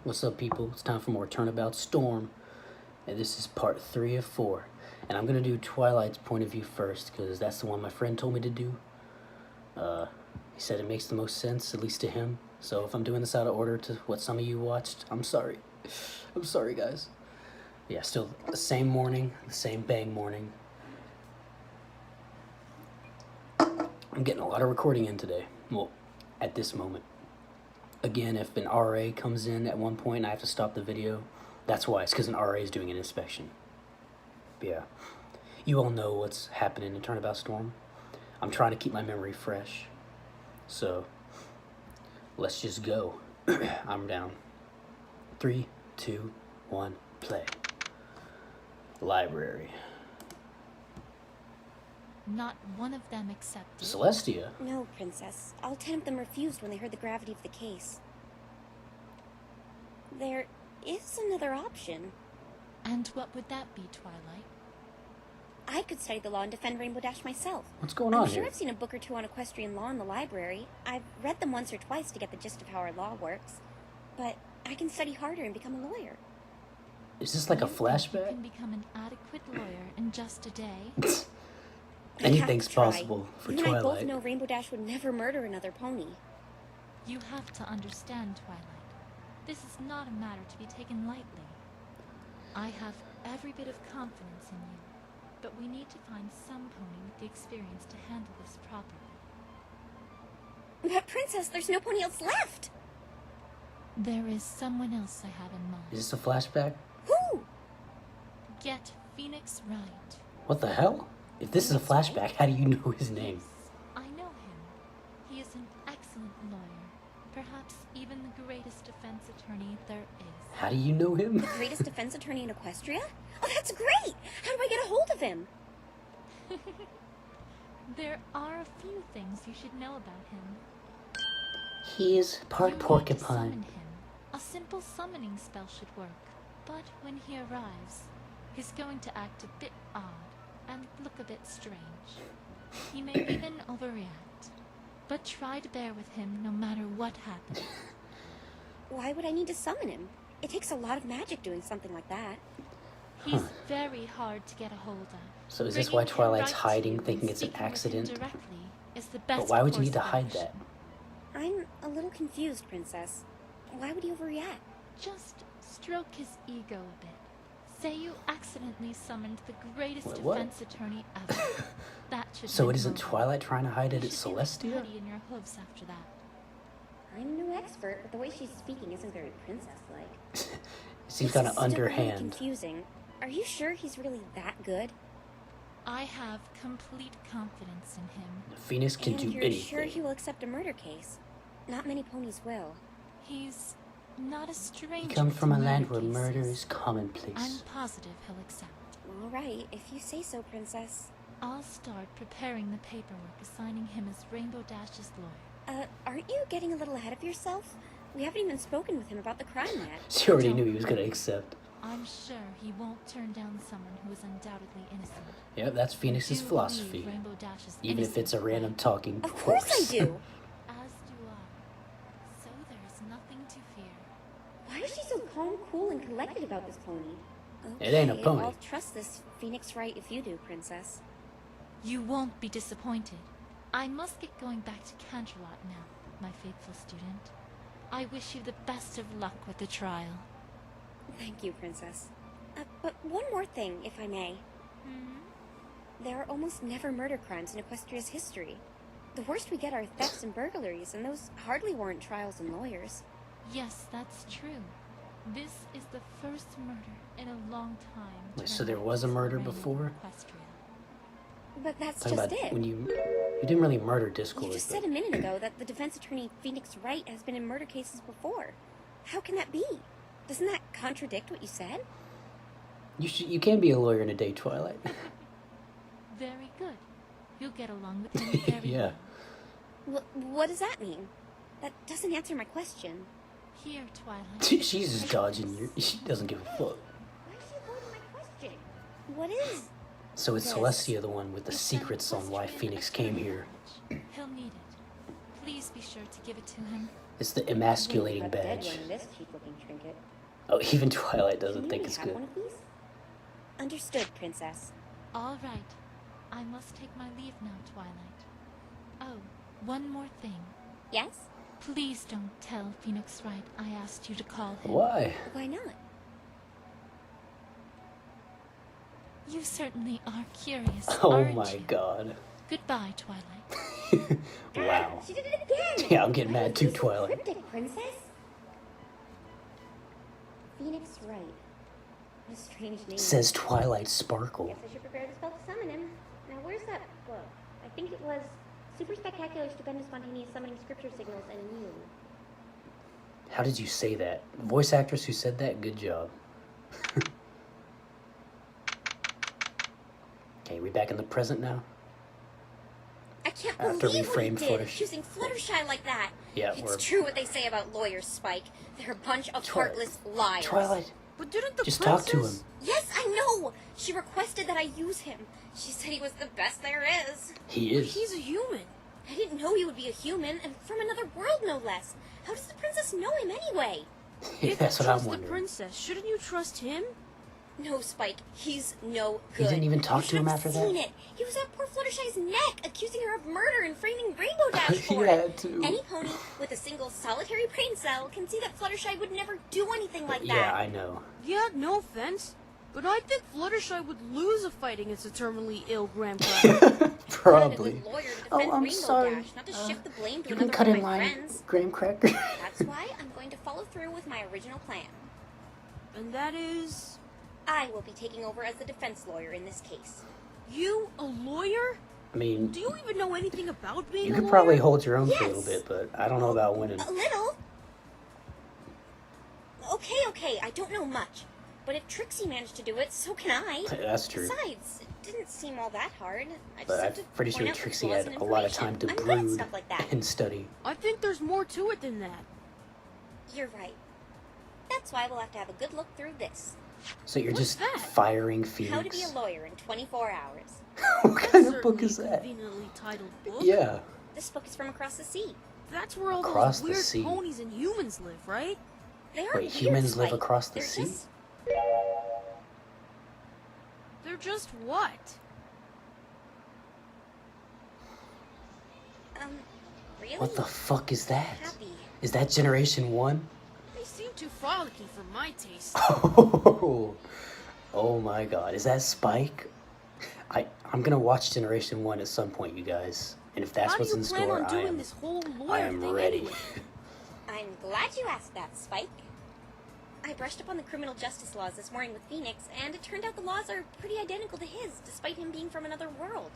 What's up, people? It's time for more Turnabout Storm, and this is part 3 of 4. And I'm gonna do Twilight's point of view first, because that's the one my friend told me to do. He said it makes the most sense, at least to him. So if I'm doing this out of order to what some of you watched, I'm sorry. I'm sorry, guys. Yeah, still the same morning, the same bang morning. I'm getting a lot of recording in today. Well, at this moment. Again, if an RA comes in at one point and I have to stop the video, that's why. It's because an RA is doing an inspection. But yeah, you all know what's happening in Turnabout Storm. I'm trying to keep my memory fresh. So, let's just go. I'm down. 3, 2, 1, play. Library. Not one of them accepted. Celestia? No, Princess. All 10 of them refused when they heard the gravity of the case. There is another option. And what would that be, Twilight? I could study the law and defend Rainbow Dash myself. What's going on I'm sure here? I've seen a book or two on equestrian law in the library. I've read them once or twice to get the gist of how our law works. But I can study harder and become a lawyer. Is this like a You flashback? can become an adequate lawyer in just a day. Anything's I have to try. possible for You and I both Twilight. know Rainbow Dash would never murder another pony. You have to understand, Twilight. This is not a matter to be taken lightly. I have every bit of confidence in you, but we need to find some pony with the experience to handle this properly. But Princess, there's no pony else left! There is someone else I have in mind. Is this a flashback? Who? Get Phoenix right. What the hell? If this is a flashback, how do you know his name? Yes, I know him. He is an excellent lawyer. Perhaps even the greatest defense attorney there is. How do you know him? The greatest defense attorney in Equestria? Oh, that's great! How do I get a hold of him? There are a few things you should know about him. He is part You need to porcupine. summon him. A simple summoning spell should work. But when he arrives, he's going to act a bit odd and look a bit strange. He may even overreact. But try to bear with him no matter what happens. Why would I need to summon him? It takes a lot of magic doing something like that. He's very hard to get a hold of. So is this Bringing why him Twilight's right hiding, to you thinking and it's an speaking with him accident? directly is the best But why would you course need to of hide action. that? I'm a little confused, Princess. Why would he overreact? Just stroke his ego a bit. Say you accidentally summoned the greatest Wait, what? defense attorney ever. That should So win it isn't him over. Twilight trying to hide it, You it's should be Celestia? putty in your hooves after that. I'm no expert, but the way she's speaking isn't very princess-like. It seems This kind is of still really underhand. confusing. Are you sure he's really that good? I have complete confidence in him. Phoenix can And do you're anything. sure he will accept a murder case? Not many ponies will. He's not a stranger He comes to from a murder land where cases. murder is commonplace. I'm positive he'll accept. All right, if you say so, Princess. I'll start preparing the paperwork assigning him as Rainbow Dash's lawyer. Aren't you getting a little ahead of yourself? We haven't even spoken with him about the crime yet. She already knew he was gonna accept. I'm sure he won't turn down someone who is undoubtedly innocent. Yep, that's Phoenix's I do philosophy. believe Rainbow Dash is Even if it's a innocent, random talking Of course I corpse. do! as do I. So there is nothing to fear. Why is she so calm, cool, and collected about this pony? It ain't a Okay, pony. I'll trust this Phoenix right if you do, Princess. You won't be disappointed. I must get going back to Canterlot now, my faithful student. I wish you the best of luck with the trial. Thank you, Princess. But one more thing, if I may. There are almost never murder crimes in Equestria's history. The worst we get are thefts and burglaries, and those hardly warrant trials and lawyers. Yes, that's true. This is the first murder in a long time. Wait, so there was a murder before? But that's Talking just about it. when you didn't really murder You Discord. just said a minute ago that the defense attorney Phoenix Wright has been in murder cases before. How can that be? Doesn't that contradict what you said? You can be a lawyer in a day, Twilight. Very good. You'll get along with him very Yeah. well. What does that mean? That doesn't answer my question. Here, Twilight. She's just dodging you. She doesn't give a fuck. Why is she avoiding my question? What is? So it's Yes. Celestia, the one with the You sent secrets on why Equestrian Phoenix came here. package. He'll need it. Please be sure to give it to him. It's the emasculating Got dead badge. wearing this cheap-looking trinket. Oh, even Twilight doesn't Can think we it's have good. one of these? Understood, Princess. All right. I must take my leave now, Twilight. Oh, one more thing. Yes? Please don't tell Phoenix Wright I asked you to call him. Why? Why not? You certainly are curious, Oh aren't my you? god. Goodbye, Twilight. Wow. She did it again! Yeah, I'm getting Why mad is too, this so Twilight. cryptic, Princess? Phoenix Wright. What a strange name. Says Twilight Sparkle. Guess I should prepare the spell to summon him. Now, where's that book? I think it was Super Spectacular, Stupendous, Spontaneous Summoning Scripture Signals and Immune. How did you say that? Voice actress who said that, good job. Okay, we back in the present now? I can't After believe what he reframed did, Fluttershy. accusing Fluttershy like that. Yeah, It's we're... true what they say about lawyers, Spike. They're a bunch of Twi- heartless liars. Twilight, But didn't the just princess... talk to him. Yes, I know! She requested that I use him. She said he was the best there is. He is. He's a human. I didn't know he would be a human, and from another world, no less. How does the princess know him anyway? If That's you what I'm trust the wondering. princess, shouldn't you trust him? No, Spike, he's no He good. didn't even talk You to him should have after seen that? it. He was at poor Fluttershy's neck, accusing her of murder and framing Rainbow Dash He for had it. to. Any pony with a single solitary brain cell can see that Fluttershy would never do anything like Yeah, that. I know. Yeah, no offense. But I think Fluttershy would lose a fight against a terminally ill Graham Cracker. Probably. I need a good lawyer to defend Oh, I'm Rainbow sorry. Dash, not to shift the blame to You can another cut one in of my line, friends. Graham Cracker. That's why I'm going to follow through with my original plan. And that is... I will be taking over as the defense lawyer in this case. You, a lawyer? I mean, Do you even know anything about being you a could lawyer? probably hold your own for a Yes. little bit, but I don't know about winning. A little. Okay, I don't know much. But if Trixie managed to do it, so can I. That's true. Besides, it didn't seem all that hard. I just But have I'm to pretty point sure out the Trixie flaws had in a lot of time information. to I'm good at brood stuff like that. and study. I think there's more to it than that. You're right. That's why we'll have to have a good look through this. So you're What's just that? firing How to be Phoenix. a lawyer in 24 hours. What kind of book Certainly is a that? conveniently titled book. Yeah. This book is from across the sea. That's where all Across those the weird sea. ponies and humans live, right? They aren't Wait, weird, humans live Spike. across the They're sea? Just, They're just what? really What the fuck is that? happy. Is that Generation 1? They seem too frolicky for my taste. Oh, oh my god. Is that Spike? I'm gonna watch Generation 1 at some point, you guys. And if that's How do what's you in plan store, on I doing am, this whole I lawyer am thing ready. anyway? I'm glad you asked that, Spike. I brushed up on the criminal justice laws this morning with Phoenix, and it turned out the laws are pretty identical to his, despite him being from another world.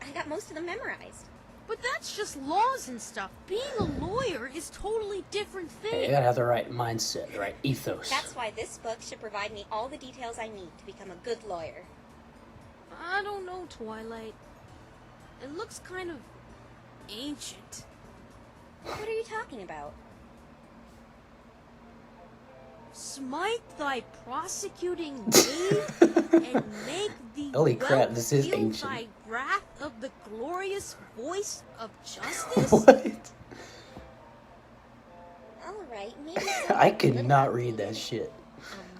I got most of them memorized. But that's just laws and stuff. Being a lawyer is totally different Hey, thing. you gotta have the right mindset, the right ethos. That's why this book should provide me all the details I need to become a good lawyer. I don't know, Twilight. It looks kind of ancient. What are you talking about? Smite thy prosecuting knave, and make thee Holy crap, well this is feel ancient. thy wrath of the glorious voice of justice. What? Alright, maybe I could not read that shit.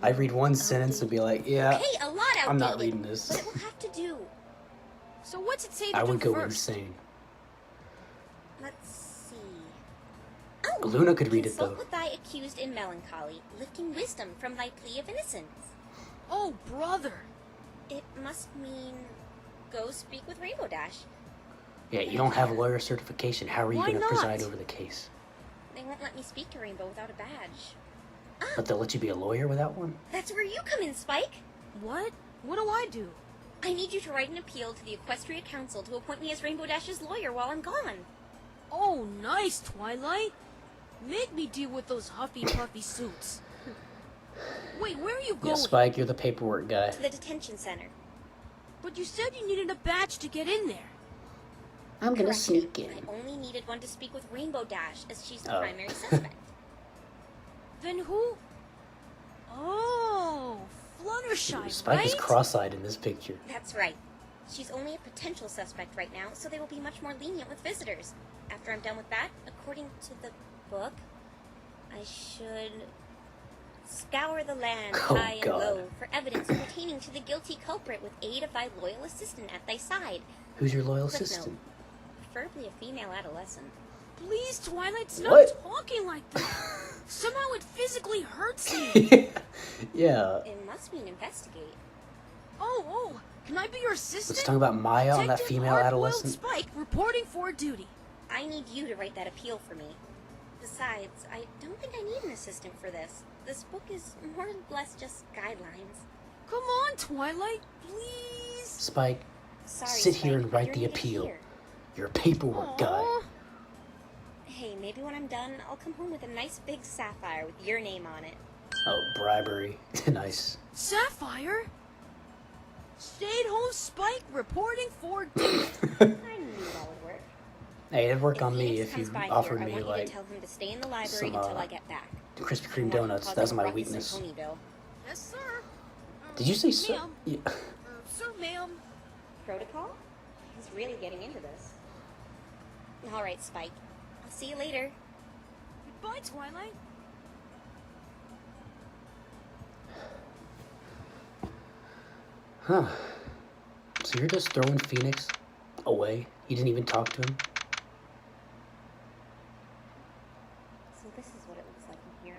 I'd read one sentence and be like, yeah, Hey, a lot outdated. I'm not reading this. But it will have to do. So what's it say to I do would go first? insane. Let's see. Oh, Luna could read it, consult though. with thy accused in melancholy, lifting wisdom from thy plea of innocence. Oh, brother. It must mean go speak with Rainbow Dash. Yeah, you don't have a lawyer certification. How are you Why going to not? preside over the case? They won't let me speak to Rainbow without a badge. But they'll let you be a lawyer without one? That's where you come in, Spike. What? What do I do? I need you to write an appeal to the Equestria Council to appoint me as Rainbow Dash's lawyer while I'm gone. Oh, nice, Twilight. Make me deal with those huffy puffy suits. Wait, where are you Yeah, going? Spike, you're the paperwork guy. To the detention center. But you said you needed a badge to get in there. I'm gonna Correction. sneak in. I only needed one to speak with Rainbow Dash, as she's the Oh. primary suspect. Then who? Oh, Fluttershy, Spike right? is cross-eyed in this picture. That's right. She's only a potential suspect right now, so they will be much more lenient with visitors. After I'm done with that, according to the book. I should scour the land Oh, high and God. low for evidence pertaining to the guilty culprit with aid of thy loyal assistant at thy side. Who's your loyal Cliff note. assistant? Preferably a female adolescent. Please, Twilight, stop What? talking like that. Somehow it physically hurts me. Yeah. It must be an investigate. Oh, can I be your assistant? Let's talk about Maya on that Detective female Hard-Boiled adolescent. Spike reporting for duty. I need you to write that appeal for me. Besides, I don't think I need an assistant for this. This book is more or less just guidelines. Come on, Twilight, please. Spike, Sorry, sit here Spike, and write you're the gonna get appeal. here. You're a paperwork guy. Aw. Hey, maybe when I'm done, I'll come home with a nice big sapphire with your name on it. Oh, bribery. Nice. Sapphire? Stayed home Spike reporting for duty. I knew that would work. Hey, it'd work on me Phoenix if you comes by offered here, me, I want you like, to tell him to stay in the library some, until I get back. Krispy I Kreme want him donuts. causing That's a my ruckus in weakness. Ponyville. Yes, sir. Did you say so? Ma'am. Yeah. Sir, ma'am. Protocol? He's really getting into this. Alright, Spike. I'll see you later. Goodbye, Twilight. Huh. So you're just throwing Phoenix away? You didn't even talk to him? So this is what it looks like in here.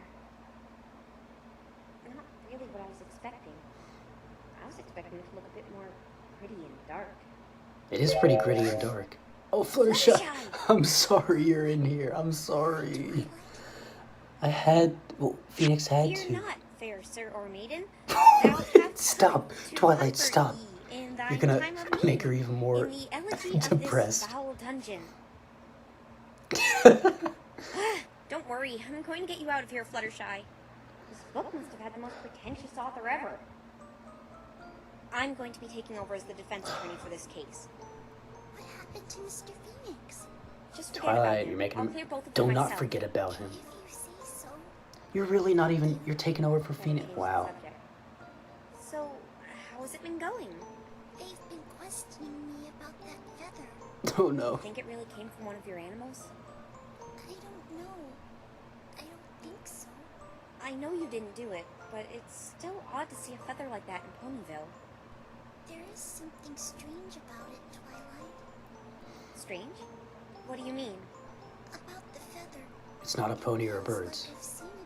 Not really what I was expecting. I was expecting it to look a bit more pretty and dark. It is pretty gritty and dark. Oh, Fluttershy! Fluttershy! I'm sorry you're in here. I'm sorry. I had... Well, Phoenix had Fear to. not, fair sir or maiden. Thou hast Stop. come to Twilight, comfort stop. thee in thy You're gonna time of need, make her even more in the elegy of depressed. this foul dungeon. Don't worry, I'm going to get you out of here, Fluttershy. This book must have had the most pretentious author ever. I'm going to be taking over as the defense attorney for this case. What happened to Mr. Phoenix? Just forget about Twilight, him. you're making I'll him... clear both of Do them not myself. forget about him. If you say so. You're really not even... You're taking over for Then Phoenix. change the Wow. subject. So, how has it been going? They've been questioning me about that feather. Oh, no. Think it really came from one of your animals? I don't know. I don't think so. I know you didn't do it, but it's still odd to see a feather like that in Ponyville. There is something strange about it, Twilight. Strange? What do you mean? About the feather. It's not a pony or a Feels bird's. like I've seen it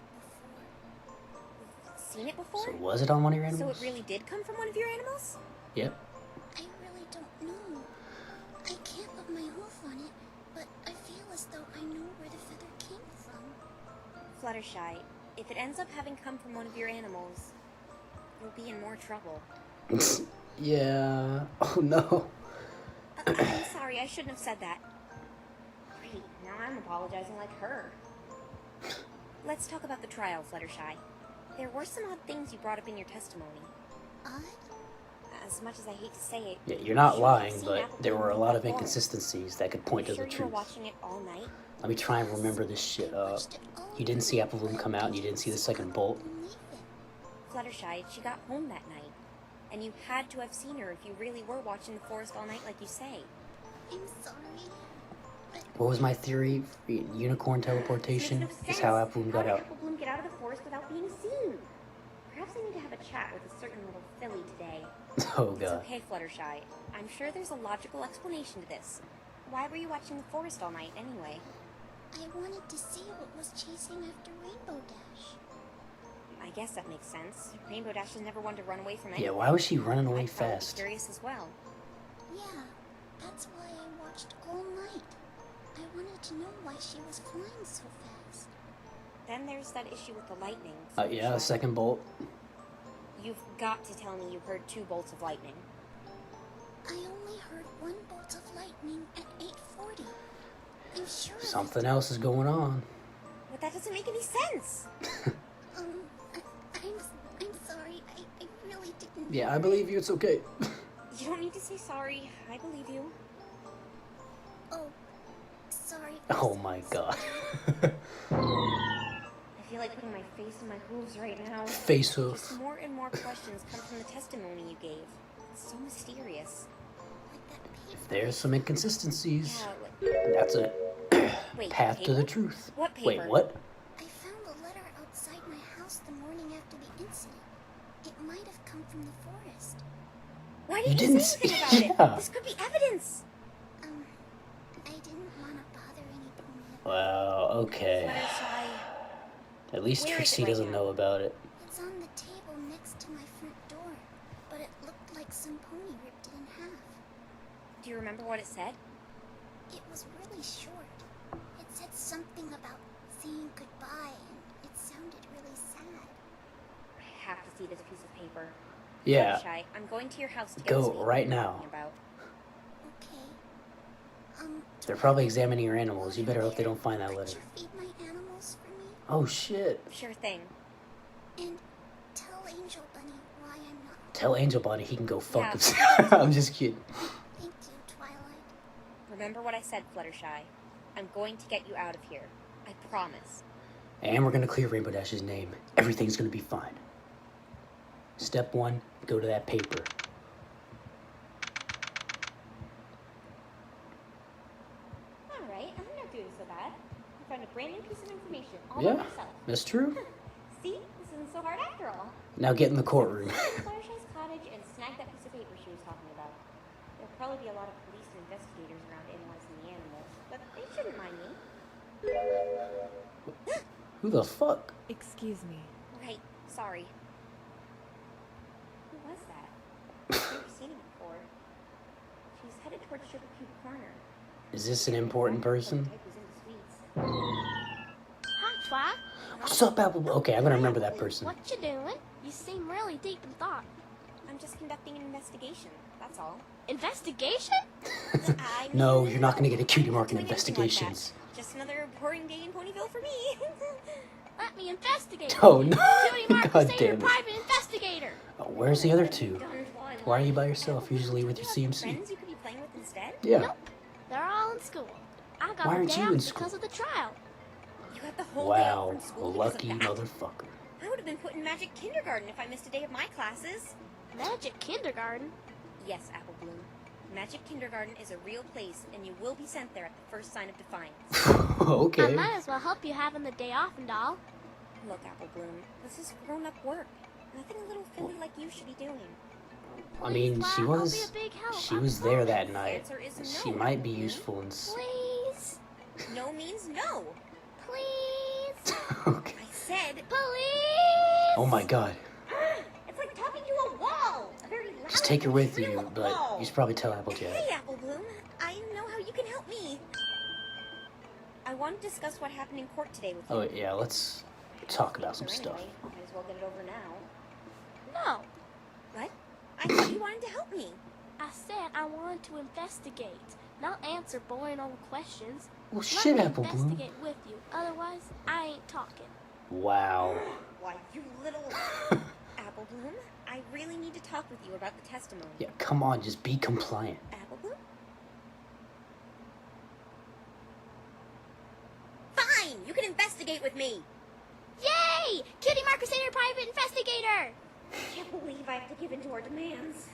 before. Seen it before? So was it on one of your So animals? it really did come from one of your animals? Yep. I really don't know. I can't put my hoof on it, but I feel as though I know where the feather came from. Fluttershy, if it ends up having come from one of your animals, you'll be in more trouble. Yeah. Oh, no. I'm sorry, I shouldn't have said that. Great, now I'm apologizing like her. Let's talk about the trial, Fluttershy. There were some odd things you brought up in your testimony. Odd? As much as I hate to say it, Yeah, you're not sure lying, you've seen but Apple there Bloom were a in lot that of form. inconsistencies that could point You to sure the you were truth. watching it all night? Let me try and remember this shit up. You didn't see Apple Bloom come out and you didn't see the second bolt. Believe it. Fluttershy, she got home that night. And you had to have seen her if you really were watching the forest all night like you say. I'm sorry. But What was my theory? Unicorn teleportation Makes no is how sense. Apple Bloom How got did out. Apple Bloom get out of the forest without being seen? Perhaps I need to have a chat with a certain little filly today. Oh, It's God. okay, Fluttershy. I'm sure there's a logical explanation to this. Why were you watching the forest all night anyway? I wanted to see what was chasing after Rainbow Dash. I guess that makes sense. Rainbow Dash has never wanted to run away from anything. Yeah, why was she running away I'd probably be fast? curious as well. Yeah, that's why I watched all night. I wanted to know why she was flying so fast. Then there's that issue with the lightning. Yeah, the Fluttershy. second bolt. You've got to tell me you heard 2 bolts of lightning. I only heard 1 bolt of lightning at 8:40. I'm sure of it. Something else is going on. But that doesn't make any sense. I'm sorry. I really didn't. Yeah, I believe you. It's okay. You don't need to say sorry. I believe you. Oh, sorry. Oh, my God. I feel like putting my face in my hooves right now. Face Just hoof. more and more questions come from the testimony you gave. It's so mysterious. Like that paper. There's some inconsistencies. Yeah, like, That's it. Wait, Path to the paper? truth. What paper? Wait, what? I found a letter outside my house the morning after the incident. It might have come from the forest. Why You didn't you didn't say anything about say- it? yeah. This could be evidence. I didn't want to bother any pony. Well, okay. Fluttershy. At least Where is it Trixie right doesn't now? know about it. It's on the table next to my front door, but it looked like some pony ripped it in half. Do you remember what it said? It was really short. It said something about saying goodbye, and it sounded really sad. I have to see this piece of paper. Yeah. Fluttershy, I'm going to your house to get Go this paper right you're now. talking about. Okay. They're probably examining your animals. You better hope they don't find that Could letter. you feed my animals for me? Oh shit. Sure thing. And tell Angel Bunny why I'm not. Tell Angel Bonnie he can go fuck Yeah. himself. I'm just kidding. Thank you, Twilight. Remember what I said, Fluttershy. I'm going to get you out of here. I promise. And we're gonna clear Rainbow Dash's name. Everything's gonna be fine. Step 1, go to that paper. Alright, I'm not doing so bad. I found a brand new piece of information all by Yeah, myself. that's true. See? This isn't so hard after all. Now get in the courtroom. Fluttershy's cottage and snag that piece of paper she was talking about. There'll probably be a lot of police and investigators around analyzing the animals, but they shouldn't mind me. Who the fuck? Excuse me. Right, sorry. Who was that? I've never seen him before. She's headed towards Sugar Cube Corner. Is this an important person? Type was into sweets. Hi, Twi. What's up, Apple? Okay, I'm gonna remember that person. What you doing? You seem really deep in thought. I'm just conducting an investigation, that's all. Investigation? I No, mean, you're not gonna get a cutie I'm mark in not doing anything like that. investigations. Just another boring day in Ponyville for me. Let me investigate. Oh no! Cutie Mark God Crusader, damn it. private investigator. Oh, where's the other two? Darn Twilight. Why are you by yourself? Usually with your Don't you have CMC. friends you could be playing with instead? Yeah. Nope. They're all in school. I got Why a aren't day you off in school? because of the trial. You had the whole day off Wow, from school lucky because of that? motherfucker. I would have been put in magic kindergarten if I missed a day of my classes. Magic kindergarten. Yes, Apple Bloom. Magic kindergarten is a real place, and you will be sent there at the first sign of defiance. I Okay. might as well help you having the day off and all. Look, Apple Bloom, this is grown-up work. Nothing a little filly like you should be doing. I mean, Please, she Twi, I'll was be a big help, she I was there that promise. night. Answer is no, She might be Apple Bloom. useful in. Please. No means no. Please. Okay. I said, Please. Oh my god. it's like talking to a wall. A very loud, Just take her with shrill you, but wall. you should probably tell Applejack. Hey, Apple Bloom. I know how you can help me. I want to discuss what happened in court today with you. Oh yeah, let's talk about some So stuff. anyway, might as well get it over now. No. What? I thought you wanted to help me. I said I wanted to investigate, not answer boring old questions. Well, Let shit, me Apple Bloom. investigate with you. Otherwise, I ain't talking. Wow. Why, you little... Apple Bloom, I really need to talk with you about the testimony. Yeah, come on, just be compliant. Apple Bloom? Fine! You can investigate with me! Yay! Cutie Mark Crusader, private investigator. I can't believe I have to give in to our demands.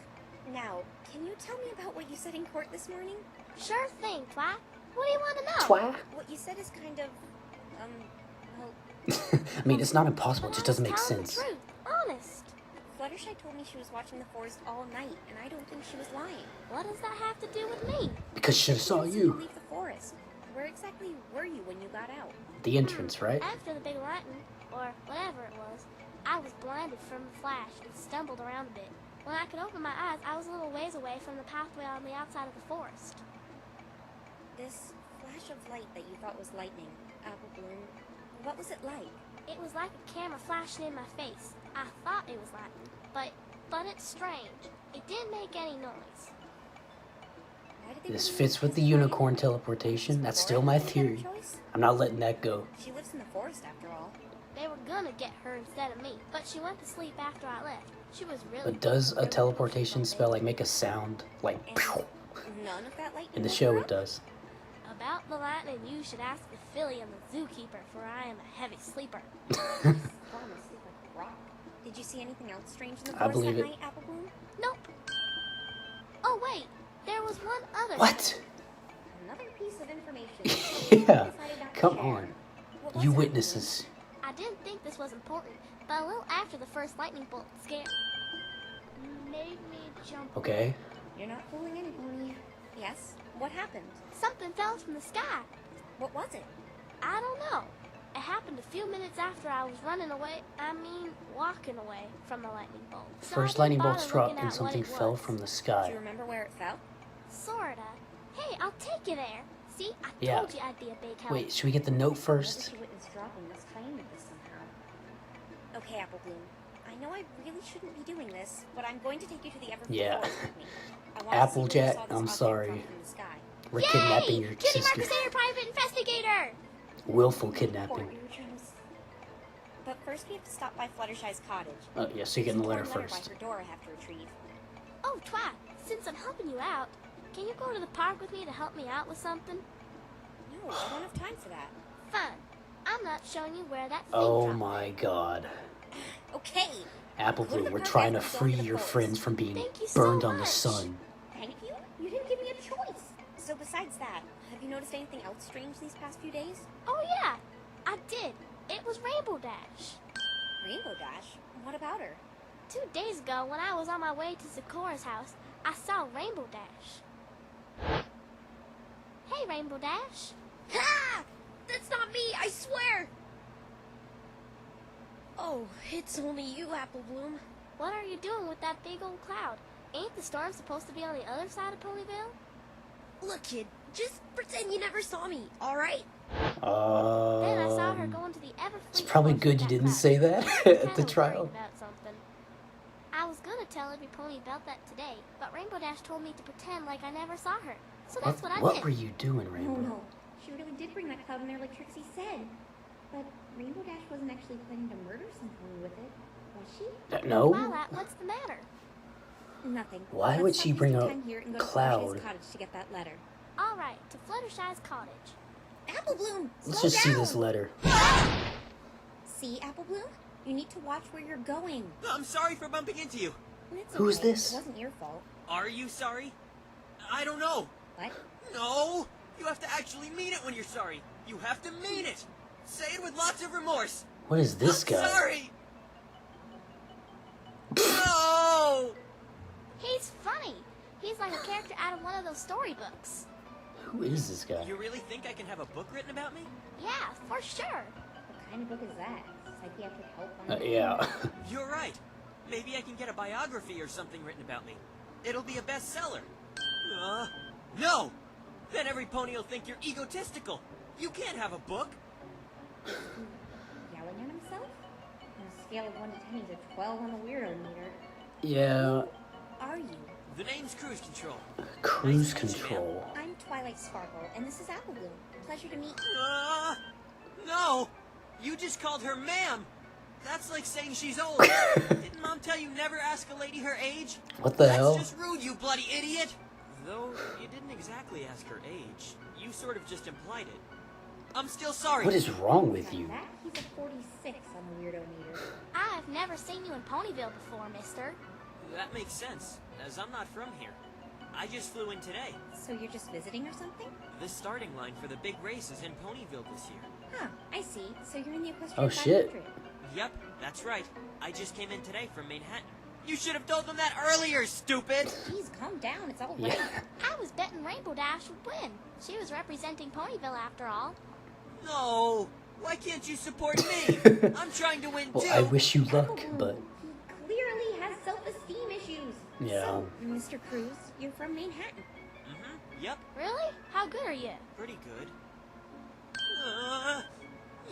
Now, can you tell me about what you said in court this morning? Sure thing, Twi. What do you want to know? Twat. What you said is kind of, well, I mean, it's not impossible. It But just I was doesn't make telling sense. The truth. Honest. Fluttershy told me she was watching the forest all night, and I don't think she was lying. What does that have to do with me? Because she saw When did you. leave the forest? Where exactly were you when you got out? The entrance, right? After the big lightning, or whatever it was, I was blinded from the flash and stumbled around a bit. When I could open my eyes, I was a little ways away from the pathway on the outside of the forest. This flash of light that you thought was lightning, Apple Bloom, what was it like? It was like a camera flashing in my face. I thought it was lightning, but it's strange. It didn't make any noise. Why did they This put fits with the unicorn teleportation. That's still my theory. I'm not letting that go. She lives in the forest after all. They were gonna get her instead of me, but she went to sleep after I left. She was really But does a teleportation spell like make a sound like And pew? none of that lightning In the woke show her it up? does. About the lightning, you should ask the filly and the zookeeper, for I am a heavy sleeper. Falling asleep like a rock. Did you see anything else strange in the I forest believe that it. night, Apple Bloom? Nope. Oh wait, there was one other. What? Another piece of information. Yeah, Decided not to come share. on. What was You that, witnesses. I didn't think this was important, but a little after the first lightning bolt scared made me jump. Okay. You're not fooling anybody. Yes? What happened? Something fell from the sky. What was it? I don't know. It happened a few minutes after I was walking away from the lightning bolt. So I First didn't lightning bolt bother struck looking and at what something it fell was. from the Do sky. you remember where it fell? Sorta. Hey, I'll take you there. See, I Yeah. told you I'd be a big help. Wait, should we get the note Maybe first? she witnessed dropping this claim with this somehow. Okay, Apple Bloom. I know I really shouldn't be doing this, but I'm going to take you to the Evergreen Yeah. Forest with me. I want to see Applejack, where you saw this I'm object sorry. drop from the sky. We're Yay! kidnapping your Cutie sister. Mark Crusader Private Investigator! Willful Poor kidnapping. eardrums. But first we have to stop by Fluttershy's cottage. Oh, yeah, so you're getting the letter There's a torn first. by her door I have to retrieve. Oh, Twat, since I'm helping you out, can you go to the park with me to help me out with something? No, I don't have time for that. Fun. I'm not showing you where that thing Oh dropped. my god. Okay. Apple Go to Bloom, the we're park trying to after we go free to the your forest. friends from being Thank you so burned on the much. sun. Thank you? You didn't give me a choice. So besides that, have you noticed anything else strange these past few days? Oh, yeah, I did. It was Rainbow Dash. Rainbow Dash? What about her? 2 days ago, when I was on my way to Sakura's house, I saw Rainbow Dash. Hey, Rainbow Dash. Ha! That's not me, I swear! Oh, it's only you, Apple Bloom. What are you doing with that big old cloud? Ain't the storm supposed to be on the other side of Ponyville? Look, kid, just pretend you never saw me, alright? Then I saw her going to the Everfree It's probably Forest good with you that didn't cloud. say that I was at kinda the worried trial. about something. I was gonna tell every pony about that today, but Rainbow Dash told me to pretend like I never saw her. So that's what I What did. were you doing, No, Rainbow? no. She really did bring that cloud in there like Trixie said. But Rainbow Dash wasn't actually planning to murder some pony with it, was she? No? Twilight, what's the matter? Nothing. Why Let's would stop she bring wasting a time here and go to cloud? Fluttershy's cottage to get that letter. All right, to Fluttershy's cottage. Apple Bloom, Let's slow just see down. this letter. See, Apple Bloom? You need to watch where you're going. I'm sorry for bumping into you. It's Who is okay. this? It wasn't your fault. Are you sorry? I don't know. What? No! You have to actually mean it when you're sorry. You have to mean it. Say it with lots of remorse. What is this I'm guy? sorry. No! He's funny. He's like a character out of one of those storybooks. Who is this guy? You really think I can have a book written about me? Yeah, for sure. What kind of book is that? Psychiatric help on the Yeah. You're right. Maybe I can get a biography or something written about me. It'll be a bestseller. No! Then every pony will think you're egotistical. You can't have a book. Yelling at himself? On a scale of 1 to 10, he's a 12 on the weirdo meter. Yeah. Are you? The name's Cruise Control. Cruise Nice to meet you, control. I'm Twilight Sparkle, and this is Apple Bloom. Pleasure to meet you. No! You just called her ma'am! That's like saying she's old. Didn't Mom tell you never ask a lady her age? What the That's hell? just rude, you bloody idiot! Though, you didn't exactly ask her age. You sort of just implied it. I'm still sorry. What is wrong with Like you? that, he's a 46 on the weirdo meter. I've never seen you in Ponyville before, mister. That makes sense, as I'm not from here. I just flew in today. So you're just visiting or something? The starting line for the big race is in Ponyville this year. Huh, I see. So you're in the Equestrian Oh, shit. 500. Yep, that's right. I just came in today from Manhattan. You should have told them that earlier, stupid! Jeez, calm down. It's all Yeah. right. I was betting Rainbow Dash would win. She was representing Ponyville after all. No! Why can't you support me? I'm trying to win Well, too! I wish you Apple luck, Bloom, but he clearly has self-esteem issues. yeah. So, Mr. Cruz, you're from Manhattan. Yep, Really? How good are you? pretty good.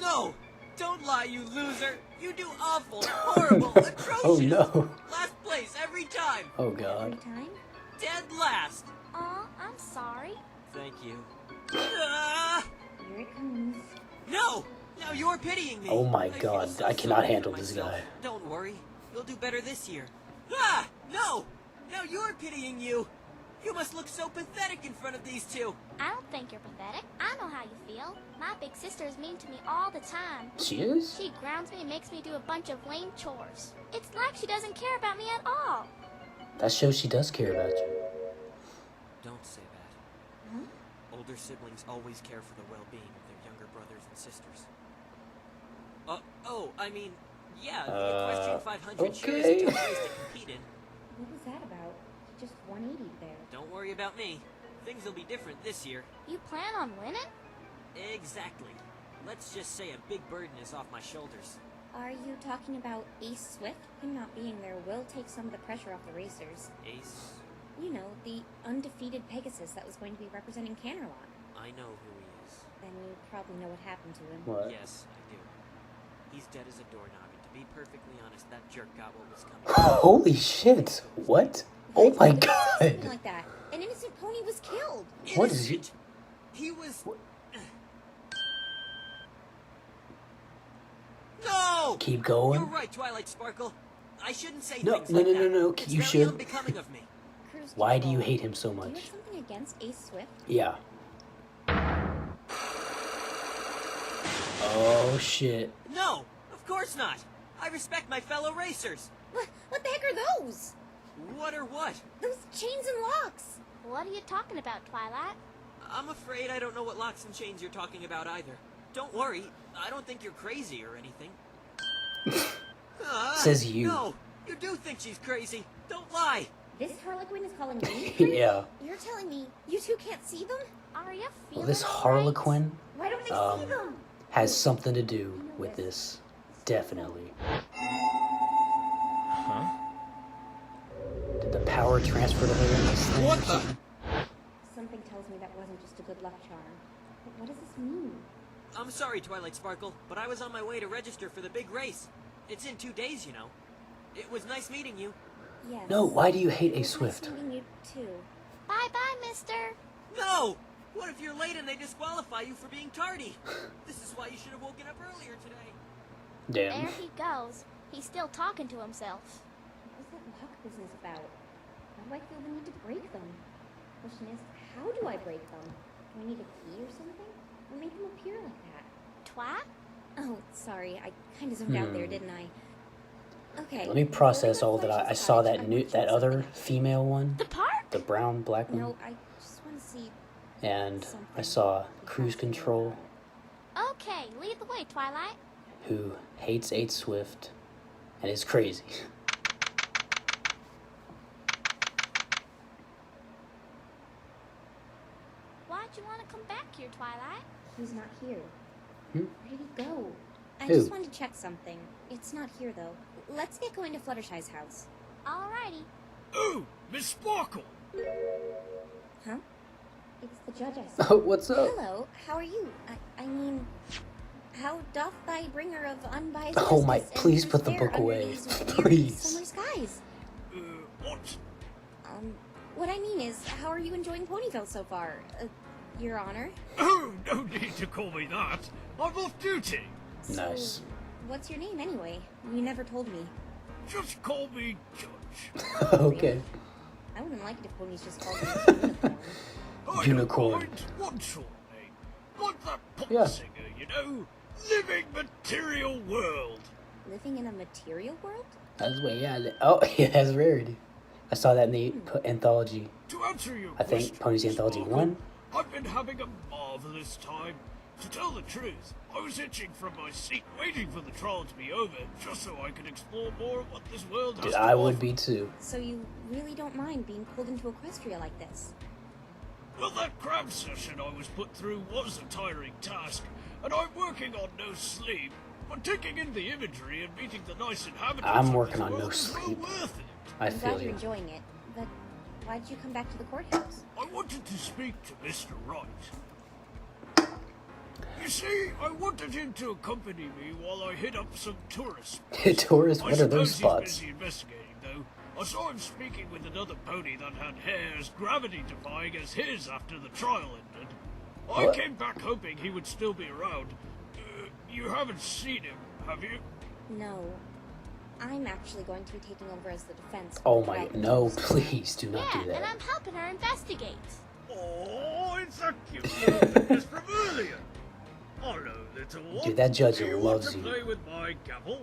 No! Don't lie, you loser! You do awful, horrible, atrocious! Oh no. Last place every time! Oh Every god. time? Dead last! Aw, I'm sorry. Thank you. Here it comes. No! Now you're pitying me! Oh my I feel god, so I cannot sorry for handle this myself. guy. Don't worry, you'll do better this year. No! Now you're pitying you! You must look so pathetic in front of these two! I don't think you're pathetic. I know how you feel. My big sister is mean to me all the time. She is? She grounds me and makes me do a bunch of lame chores. It's like she doesn't care about me at all. That shows she does care about you. Don't say that. Older siblings always care for the well-being of their younger brothers and sisters. I mean, yeah, the Equestrian 500 sure is a okay. tough race to compete in. What was that about? You just 180 there. Don't worry about me. Things will be different this year. You plan on winning? Exactly. Let's just say a big burden is off my shoulders. Are you talking about Ace Swift? Him not being there will take some of the pressure off the racers. Ace? You know, the undefeated Pegasus that was going to be representing Canterlot. I know who he is. Then you probably know what happened to him. What? Yes, I do. He's dead as a doorknob, and to be perfectly honest, that jerk got what was coming. Holy shit! What? Oh my Something god! like that. An innocent pony was killed. What is he? Innocent. He was... No! Keep You're going. right, Twilight Sparkle. I shouldn't say No, things no, like no, that. no, no. It's You very should. unbecoming of me. Cruise Why do you control. hate him so Do you much? have something against Ace Swift? Yeah. Oh shit. No, of course not. I respect my fellow racers. What the heck are those? What or what? Those chains and locks. What are you talking about, Twilight? I'm afraid I don't know what locks and chains you're talking about either. Don't worry, I don't think you're crazy or anything. Says you. No, you do think she's crazy. Don't lie. This Harlequin is calling me? Yeah. You're telling me you two can't see them? Are you Well, feeling this all right? Harlequin Why don't they see them? has something to do with this. Definitely. Huh? Did the power transfer to her in this thing? What or the- something? Something tells me that wasn't just a good luck charm. But what does this mean? I'm sorry, Twilight Sparkle, but I was on my way to register for the big race. It's in 2 days, you know. It was nice meeting you. Yes. No, why do you hate It A was Swift? nice meeting you too. Bye-bye, mister. No! What if you're late and they disqualify you for being tardy? This is why you should have woken up earlier today. Damn. There he goes. He's still talking to himself. What was that luck business about? Why do I feel the need to break them? Question is, how do I break them? Do I need a key or something? What made them appear like that? Twat? Oh, sorry, I kind of zoned out there, didn't I? Okay. Let me process before we all go to that. I Fletcher's saw cottage, that I'm new, gonna check that other something. female one, The park? the brown black one, No, I just want to see. and I something. saw Cruise Control, Okay, lead the way, Twilight. who hates 8 Swift and is crazy. Why'd you want to come back here, Twilight? He's not here. Hmm? Where did he go? I Who? just wanted to check something. It's not here, though. Let's get going to Fluttershy's house. Alrighty. Oh, Miss Sparkle! Huh? It's the judge I saw. Oh, what's up? Hello, how are you? I mean, how doth thy bringer of unbiased Oh my- justice and please truth put the fare book under away. these weary Please. summer skies? What? What I mean is, how are you enjoying Ponyville so far? Your Honor? Oh, no need to call me that. I'm off duty. Nice. So, what's your name anyway? You never told me. Just call me Judge. Okay. I wouldn't like it if ponies just called me a unicorn. I Unicorn. don't mind one sort of name. Like that pop Yeah. singer, you know? Living material world. Living in a material world? That's way, yeah. Oh, it has rarity. I saw that in the anthology. To answer your I think question, Pony's Miss Anthology Sparkle, 1. I've been having a marvelous time. To tell the truth, I was itching from my seat waiting for the trial to be over, just so I could explore more of what this world has Dude, to I would offer. be too. So you really don't mind being pulled into Equestria like this? Well, that cram session I was put through was a tiring task, and I'm working on no sleep. But taking in the imagery and meeting the nice inhabitants I'm of working this on no world is well sleep. worth it. I I'm glad feel you're you. enjoying it, but why did you come back to the courthouse? I wanted to speak to Mr. Wright. You see, I wanted him to accompany me while I hit up some tourists. Tourists, what are those I suppose spots? he's busy investigating, though. I saw him speaking with another pony that had hair as gravity-defying as his after the trial ended. I What? came back hoping he would still be around. You haven't seen him, have you? No. I'm actually going to be taking over as the defense. Oh for my, Twilight. no, please do not Yeah, do and that. I'm helping her investigate. Oh, it's a cute little witness from earlier. Hello, little one. Dude, that judge Do you loves want to you. play with my gavel?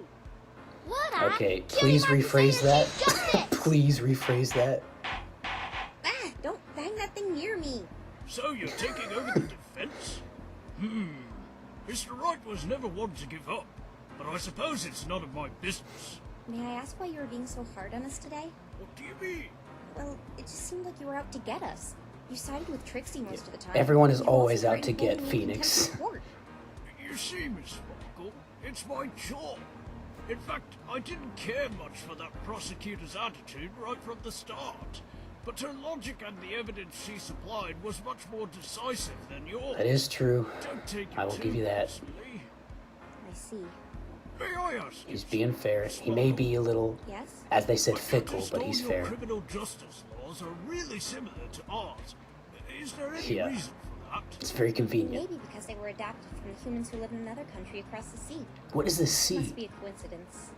Would I? Okay, Kill please him after rephrase saying that. Chief Justice. Please rephrase that. Ah! Don't bang that thing near me! So you're taking over the defense? Mr. Wright was never one to give up, but I suppose it's none of my business. May I ask why you were being so hard on us today? What do you mean? Well, it just seemed like you were out to get us. You sided with Trixie most of the time. Everyone is You also always out threatened to get holding me in Phoenix. contempt of court. You see, Miss Sparkle, it's my job. In fact, I didn't care much for that prosecutor's attitude right from the start. But her logic and the evidence she supplied was much more decisive than yours. That is true. Don't take it I will too give you that. personally. I see. May I ask you He's being fair. He may be a little, Yes? as they said, I fickle, noticed but all he's your fair. criminal justice laws are really similar to ours. Is there any Yeah. reason for that? It's very convenient. Maybe because they were adapted from the humans who live in another country across the sea. What is this Must sea? be a coincidence.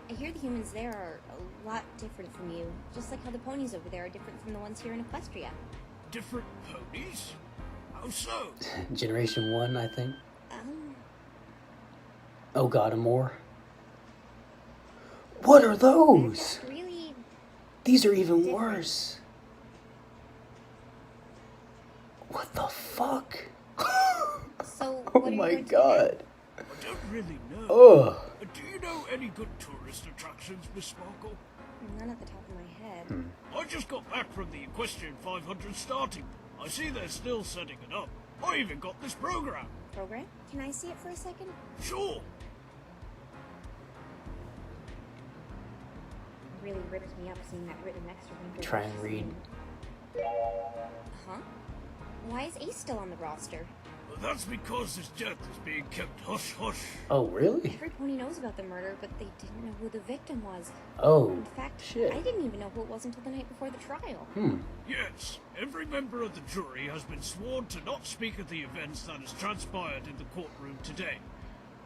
I hear the humans there are a lot different from you, just like how the ponies over there are different from the ones here in Equestria. Different ponies? How so? Generation 1, I think. Um, Oh god, and more. What are they're those? just really... These are even different. worse. What the fuck? So, Oh what are you my going to god. I don't really know. Ugh. Do you know any good tourist attractions, Miss Sparkle? do? None at the top of my head. Hmm. I just got back from the Equestrian 500 starting. I see they're still setting it up. I even got this program. Program? Can I see it for a second? Sure. Really ripped me up seeing that written extra thing. Try and read. Huh? Why is Ace still on the roster? Well, that's because his death is being kept hush-hush. Oh, really? Every pony knows about the murder, but they didn't know who the victim was. Oh, In fact, shit. I didn't even know who it was until the night before the trial. Yes, every member of the jury has been sworn to not speak of the events that has transpired in the courtroom today.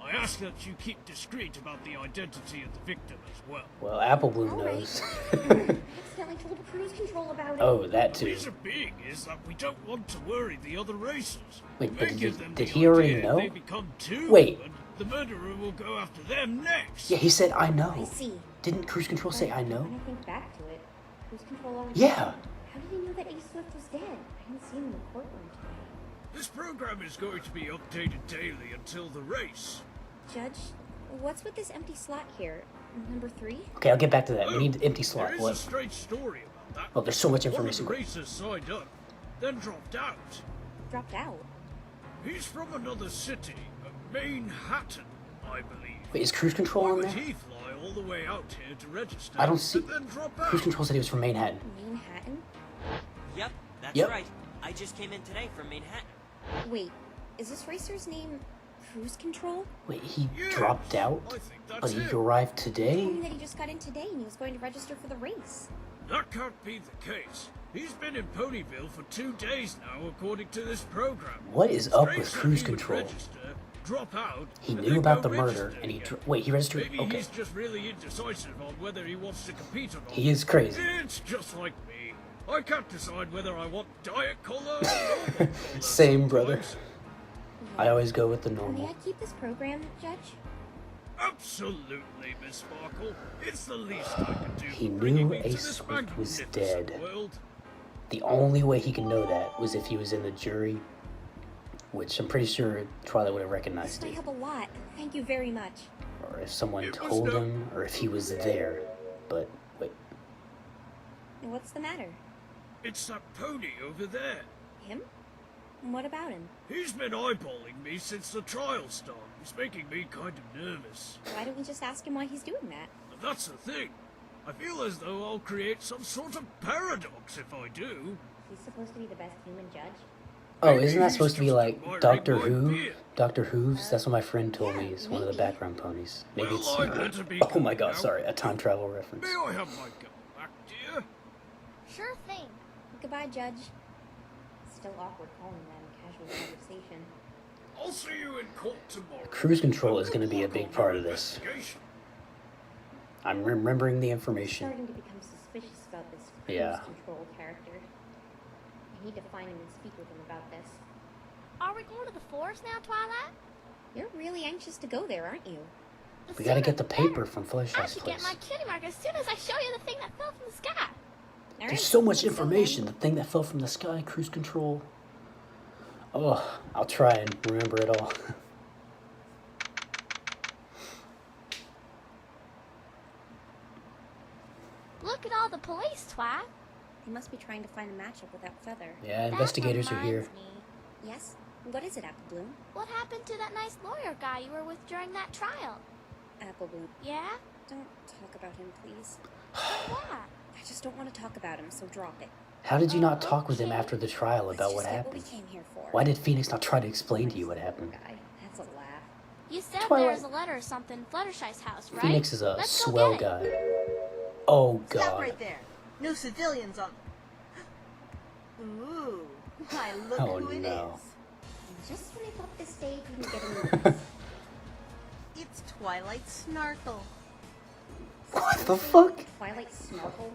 I ask that you keep discreet about the identity of the victim as well. Well, Apple Bloom All right. knows. I accidentally told the cruise control about it. Oh, that The too. reason being is that we don't want to worry the other racers. Wait, We but may did give he- them did the he already idea know? They become two, Wait. and the murderer will go after them next. Yeah, he said, I I know. see. Didn't Cruise Control say, I know? When I think back to it, cruise control already... Yeah. How did he know that Ace Swift was dead? I didn't see him in the courtroom today. This program is going to be updated daily until the race. Judge, what's with this empty slot here? Number 3? Okay, I'll get back to that. We need an empty There slot. is a What? strange story about that. Oh, there's so much One of information. the racers signed up, then dropped out. Dropped out. He's from another city, Manhattan, I believe. Wait, is Cruise Control Why on would there? he fly all the way out here to register I don't see... and then drop out? Cruise Control said he was from Manhattan. Manhattan? Yep, that's Yep. right. I just came in today from Manhattan. Wait, is this racer's name Cruise Control? Wait, he Yes, dropped out? I think that's But he it. arrived He today? told me that he just got in today and he was going to register for the race. That can't be the case. He's been in Ponyville for 2 days now, according to this program. What is up Strange with that Cruise he would Control? register, drop out, He and knew then about go the murder, register and he... again. Wait, he registered... Maybe Okay. he's just really indecisive on whether he wants to compete or not. He is crazy. It's just like me. I can't decide whether I want Diet Cola or normal cola Same, brother. sometimes. I always go with the May normal. I keep this program, Judge? Absolutely, Miss Sparkle. It's the least I can do He for bringing knew me to Ace this Swift was magnificent dead. world. The only way he could know that was if he was in the jury, which I'm pretty sure Twilight would have This recognized might it. help a lot. Thank you very much. Or if someone It was told no- him, or if he was there. But, wait. What's the matter? It's that pony over there. Him? What about him? He's been eyeballing me since the trial started. He's making me kind of nervous. Why don't we just ask him why he's doing that? And that's the thing. I feel as though I'll create some sort of paradox if I do. He's supposed to be the best human judge. Oh, Maybe isn't that he's supposed to be just like admiring Doctor my Who? beard. Doctor Who's? That's what my friend told me. Yeah, It's one of the maybe. background ponies. Maybe Well, it's... I'd better be Oh my going god, now. sorry. A time travel reference. May I have my gun back, dear? Sure thing. Goodbye, Judge. Still awkward calling them casual conversation. I'll see you in court tomorrow. Cruise control is Good going to be a luck big on part your of this. investigation. I'm remembering the I'm information. starting to become suspicious about this Yeah. cruise control character. I need to find him and speak with him about this. Are we going to the forest now, Twilight? You're really anxious to go there, aren't you? The We got to sooner get the the better. paper from I Fluttershy's should get place. my cutie mark as soon as I show you the thing that fell from the sky. All There's right, so much let's go then. information. The thing that fell from the sky, cruise control. Oh, I'll try and remember it all. Look at all the police, Twi. They must be trying to find a matchup with that feather. Yeah, investigators are here. That reminds me. Yes? What is it, Apple Bloom? What happened to that nice lawyer guy you were with during that trial? Apple Bloom. Yeah? Don't talk about him, please. What? I just don't want to talk about him, so drop it. How did you not talk with him after the trial Let's about just what get happened? What we came here for. Why did Phoenix not try to explain to you what happened? Guy, that's a laugh. You said Twilight. there was a letter or something in Fluttershy's house, right? Phoenix is a Let's go swell get it. guy. Oh Stop god. right there. No civilians on. Ooh, why look Oh, who it no. is. Just when I thought this stage wouldn't get any worse. It's Twilight Snarkle. What the fuck? Twilight Snorkel?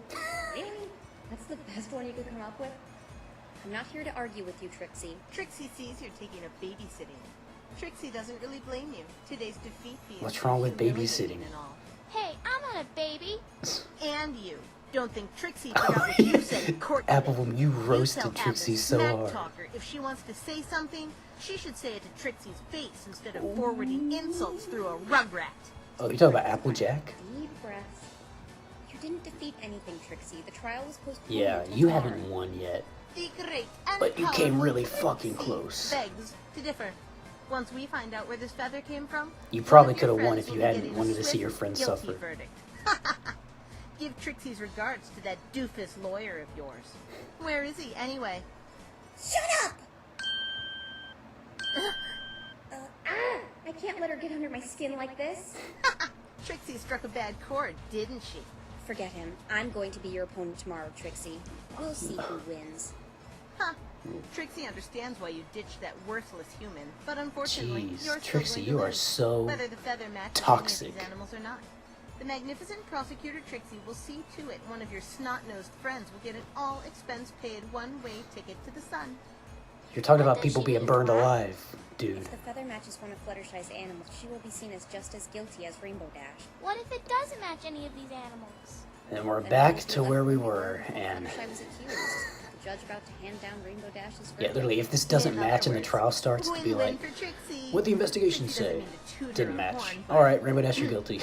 Really? That's the best one you could come up with? I'm not here to argue with you, Trixie. Trixie sees you're taking a babysitting. Trixie doesn't really blame you. Today's defeat fee is What's wrong with humiliating babysitting? and all. Hey, I'm not a baby. And you. Don't think Trixie forgot what you said in court today. Applewoman, you You tell roasted Trixie Apple so smack hard. talker if she wants to say something, she should say it to Trixie's face instead of forwarding insults through a rugrat. Oh, you're talking about Applejack? Deep breaths. You didn't defeat anything, Trixie. The trial was postponed. Yeah, until you tomorrow. haven't won yet. The great and But you came powerful really fucking Trixie close. begs to differ. Once we find out where this feather came from, You probably one of your could have won friends if you will be hadn't getting a wanted to see swift your friends guilty suffer. verdict. Give Trixie's regards to that doofus lawyer of yours. Where is he, anyway? Shut up! I can't let her get under my skin like this. Trixie struck a bad chord, didn't she? Forget him. I'm going to be your opponent tomorrow, Trixie. We'll see who wins. Huh. Trixie understands why you ditched that worthless human, but unfortunately, Jeez, you're still Trixie, going to you are lose, so whether the feather matches toxic. any of these animals or not. The magnificent prosecutor Trixie will see to it one of your snot-nosed friends will get an all-expense-paid one-way ticket to the sun. You're talking What about does people she being mean, burned Twi? alive, dude. If the feather matches one of Fluttershy's animals, she will be seen as just as guilty as Rainbow Dash. What if it doesn't match any of these animals? And we're Then back we'll be to left where we where were, and Fluttershy was accused. The judge about to hand down Rainbow Dash's verdict. yeah, literally, if this doesn't In match other and the words, trial starts, to be win-win like, for Trixie. what'd the investigation Trixie doesn't say? mean to toot her Didn't own match. horn, but Alright, Rainbow Dash, you're guilty.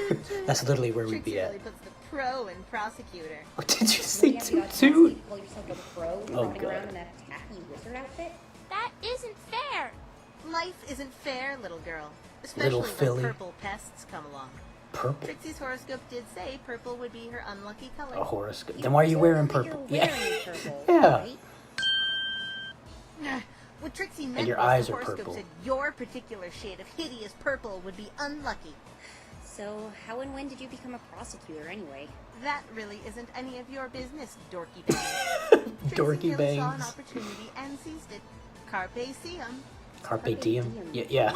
toot, toot. That's literally where we'd Trixie be at. really puts the pro in prosecutor. What did you Maybe say, have the toot audacity toot? to call yourself a pro Oh, running around God. in that tacky wizard outfit? That isn't fair. Life isn't fair, little girl. Especially Little when filly. purple pests come along. Purple? Trixie's horoscope did say purple would be her unlucky color. A horoscope. Then why are you wearing You're purple? wearing Yeah. purple, Yeah. right? What Trixie meant your was eyes the are horoscope purple. said your particular shade of hideous purple would be unlucky. So, how and when did you become a prosecutor anyway? That really isn't any of your business, dorky bangs. Dorky Trixie saw an bangs. opportunity and seized it. Carpe diem. Carpe diem? Yeah.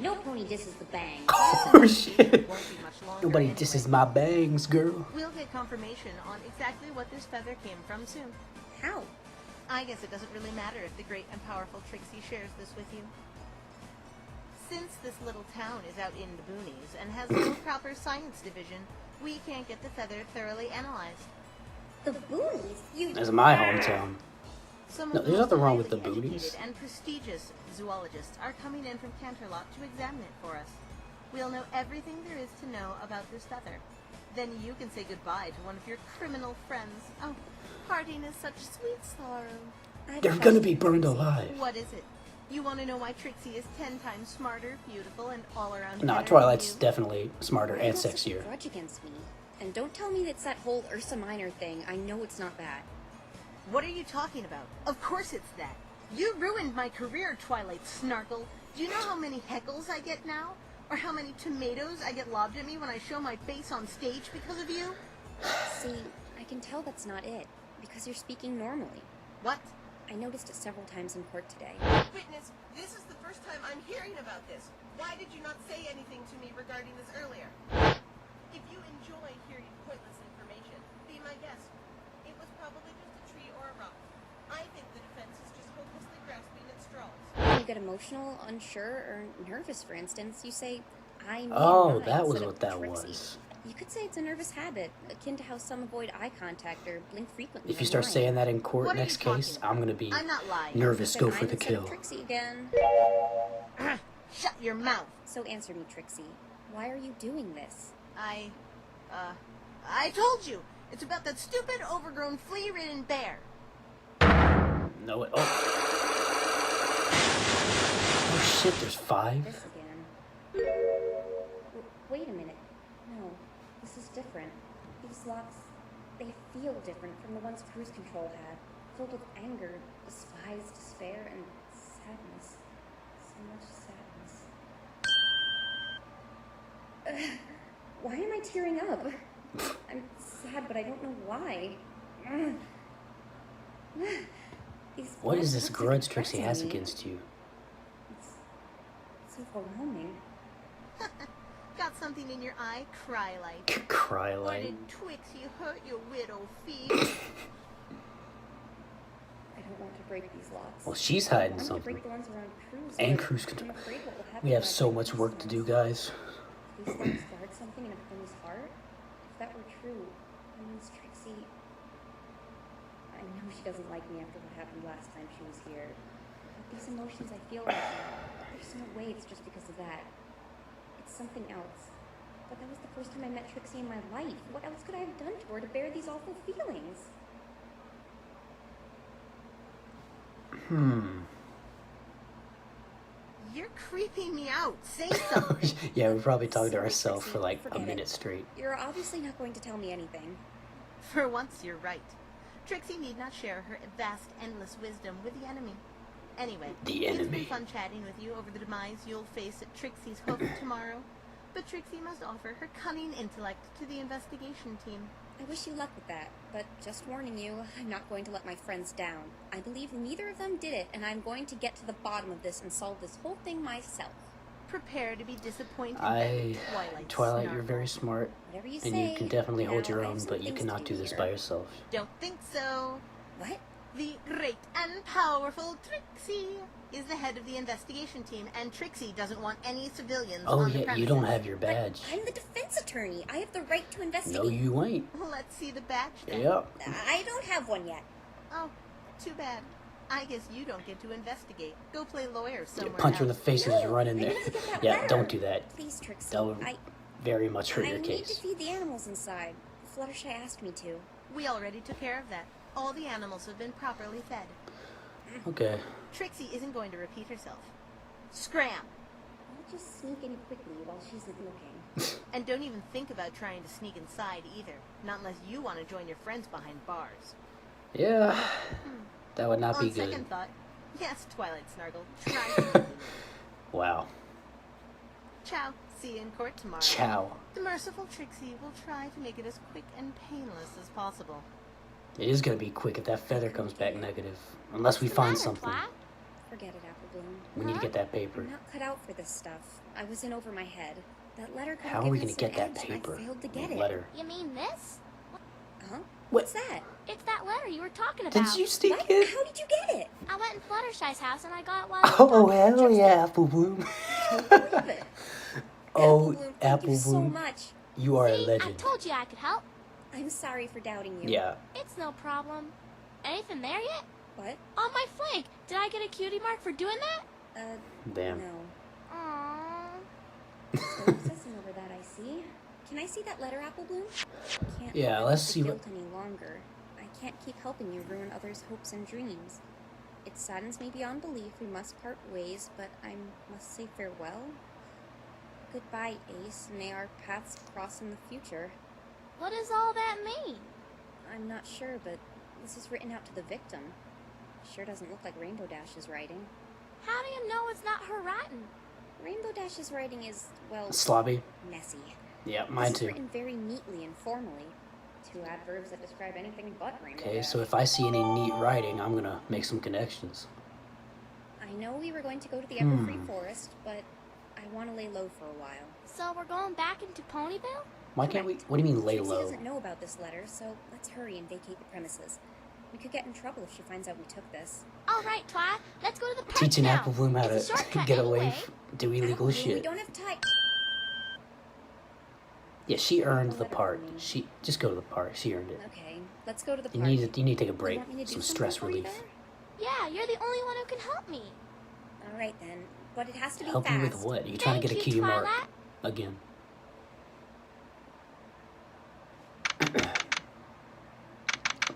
No pony disses the bang. Oh shit. Won't be much longer Nobody anyway. disses my bangs, girl. We'll get confirmation on exactly what this feather came from soon. How? I guess it doesn't really matter if the great and powerful Trixie shares this with you. Since this little town is out in the boonies and has no proper science division, we can't get the feather thoroughly analyzed. The boonies? You... That's my hometown. Some No, of there's those nothing wrong with highly the boonies. educated and prestigious zoologists are coming in from Canterlot to examine it for us. We'll know everything there is to know about this feather. Then you can say goodbye to one of your criminal friends. Oh, parting is such sweet sorrow. They're gonna be burned alive. What is it? You want to know why Trixie is 10 times smarter, beautiful, and all around Nah, better Twilight's than you? definitely smarter Why and do you have such a sexier. grudge against me? And don't tell me it's that whole Ursa Minor thing. I know it's not that. What are you talking about? Of course it's that. You ruined my career, Twilight Snarkle. Do you know how many heckles I get now? Or how many tomatoes I get lobbed at me when I show my face on stage because of you? See, I can tell that's not it. Because you're speaking normally. What? I noticed it several times in court today. Witness, this is the first time I'm hearing about this. Why did you not say anything to me regarding this earlier? If you enjoy hearing pointless information, be my guest. It was probably just a tree or a rock. I think the defense is just hopelessly grasping at straws. When you get emotional, unsure, or nervous, for instance, you say, I mean Oh, I that was instead what of that Trixie. was. You could say it's a nervous habit, akin to how some avoid eye contact or blink frequently. If you start saying that in court What are next you talking case, about? I'm gonna be I'm not lying. nervous. Then Go I'm for the instead of kill. Trixie again. Shut your mouth. So answer me, Trixie. Why are you doing this? I told you. It's about that stupid, overgrown, flea-ridden bear. No it. Oh. Oh shit, there's 5? This again. Wait a minute. No, this is different. These locks, they feel different from the ones cruise control had. Filled with anger, despise, despair, and sadness. So much sadness. Why am I tearing up? I'm sad, but I don't know why. These What is this locks are grudge Trixie depressing has me. against you? It's overwhelming. Got something in your eye, Twilight. Cry Or like. did Twixie hurt your widow feet? I don't want to break these locks. Well, she's I hiding want to something. break the ones around Cruise. And but cruise control. I'm afraid what will happen We have when I so break much these work to do, ones. guys. These things guard something in a Pony's heart? If that were true, that means Trixie... I know she doesn't like me after what happened last time she was here. But these emotions I feel right now, there's no way it's just because of that. It's something else. But that was the first time I met Trixie in my life. What else could I have done to her to bear these awful feelings? You're creeping me out. Say something. Yeah, we probably talked to Sorry, ourselves Trixie. for like a Forget it. minute straight. You're obviously not going to tell me anything. For once, you're right. Trixie need not share her vast, endless wisdom with the enemy. Anyway, The it's enemy. been fun chatting with you over the demise you'll face at Trixie's hoof tomorrow. But Trixie must offer her cunning intellect to the investigation team. I wish you luck with that, but just warning you, I'm not going to let my friends down. I believe neither of them did it, and I'm going to get to the bottom of this and solve this whole thing myself. Prepare to be disappointed. Twilight, you're very smart, Whatever you and say. you can definitely hold Now, your I have own, some but you things to cannot do this here. by yourself. Don't think so. What? The great and powerful Trixie is the head of the investigation team, and Trixie doesn't want any civilians Oh on the yeah, premises. you don't have your badge. But I'm the defense attorney. I have the right to investigate. No, you ain't. Let's see the badge then. Yep. I don't have one yet. Oh, too bad. I guess you don't get to investigate. Go play lawyer Yeah, somewhere punch her in the else. face and just No, run in I there. need to get that Yeah, letter. don't do that. Please, Trixie. That would very much hurt I your need to case. feed the animals inside. Fluttershy asked me to. We already took care of that. All the animals have been properly fed. Okay. Trixie isn't going to repeat herself. Scram! I'll just sneak in quickly while she's looking. And don't even think about trying to sneak inside either. Not unless you want to join your friends behind bars. Yeah, that would not be On good. second thought, yes, Twilight Snargle, try to. Wow. Ciao. See you in court tomorrow. Ciao. The merciful Trixie will try to make it as quick and painless as possible. It is gonna be quick if that feather comes back negative. Unless we find something. Forget it, Applebloom. We need to get that paper. I'm not cut out for this stuff. I was in over my head. That letter could How have are we given gonna us get an that edge, and paper? I failed to get it. Letter. You mean this? Huh? What's that? It's that letter you were talking about. Did you sneak What? in? How did you get it? I went in Fluttershy's house and I got one. Oh hell yeah, Apple Bloom. Don't believe it. Oh, Applebloom, thank Apple you so Bloom. much. You are a See, I legend. told you I could help. I'm sorry for doubting you. Yeah. It's no problem. Anything there yet? What? On my flank. Did I get a cutie mark for doing that? Damn. No. Aww. Still obsessing over that, I see. Can I see that letter, Applebloom? I can't Yeah, live let's with see the what- guilt any longer. I can't keep helping you ruin others' hopes and dreams. It saddens me beyond belief we must part ways, but I must say farewell. Goodbye, Ace. May our paths cross in the future. What does all that mean? I'm not sure, but this is written out to the victim. Sure doesn't look like Rainbow Dash's writing. How do you know it's not her writing? Rainbow Dash's writing is, well, Slobby. messy. Yeah, mine This is too. written very neatly and formally. Two adverbs that describe anything but Rainbow Okay, Dash. so if I see any neat writing, I'm gonna make some connections. I know we were going to go to the Everfree Forest, but I want to lay low for a while. So we're going back into Ponyville? Why can't we? What do you mean lay Trixie low? doesn't know about this letter, so let's hurry and vacate the premises. We could get in trouble if she finds out we took this. All right, Twi. Let's go to the park Teaching now. Apple Bloom how It's a to shortcut get away, anyway. do illegal We shit. don't have time. Yeah, she earned A the letter part. for me. She just go to the park. She earned it. Okay, let's go to the You park. need to take a You break, want me to do some something stress for you relief. there? Yeah, you're the only one who can help me. All right then, but it has to be Help fast. you with what? Are you trying to get a Thank you, cutie mark Twilight. again?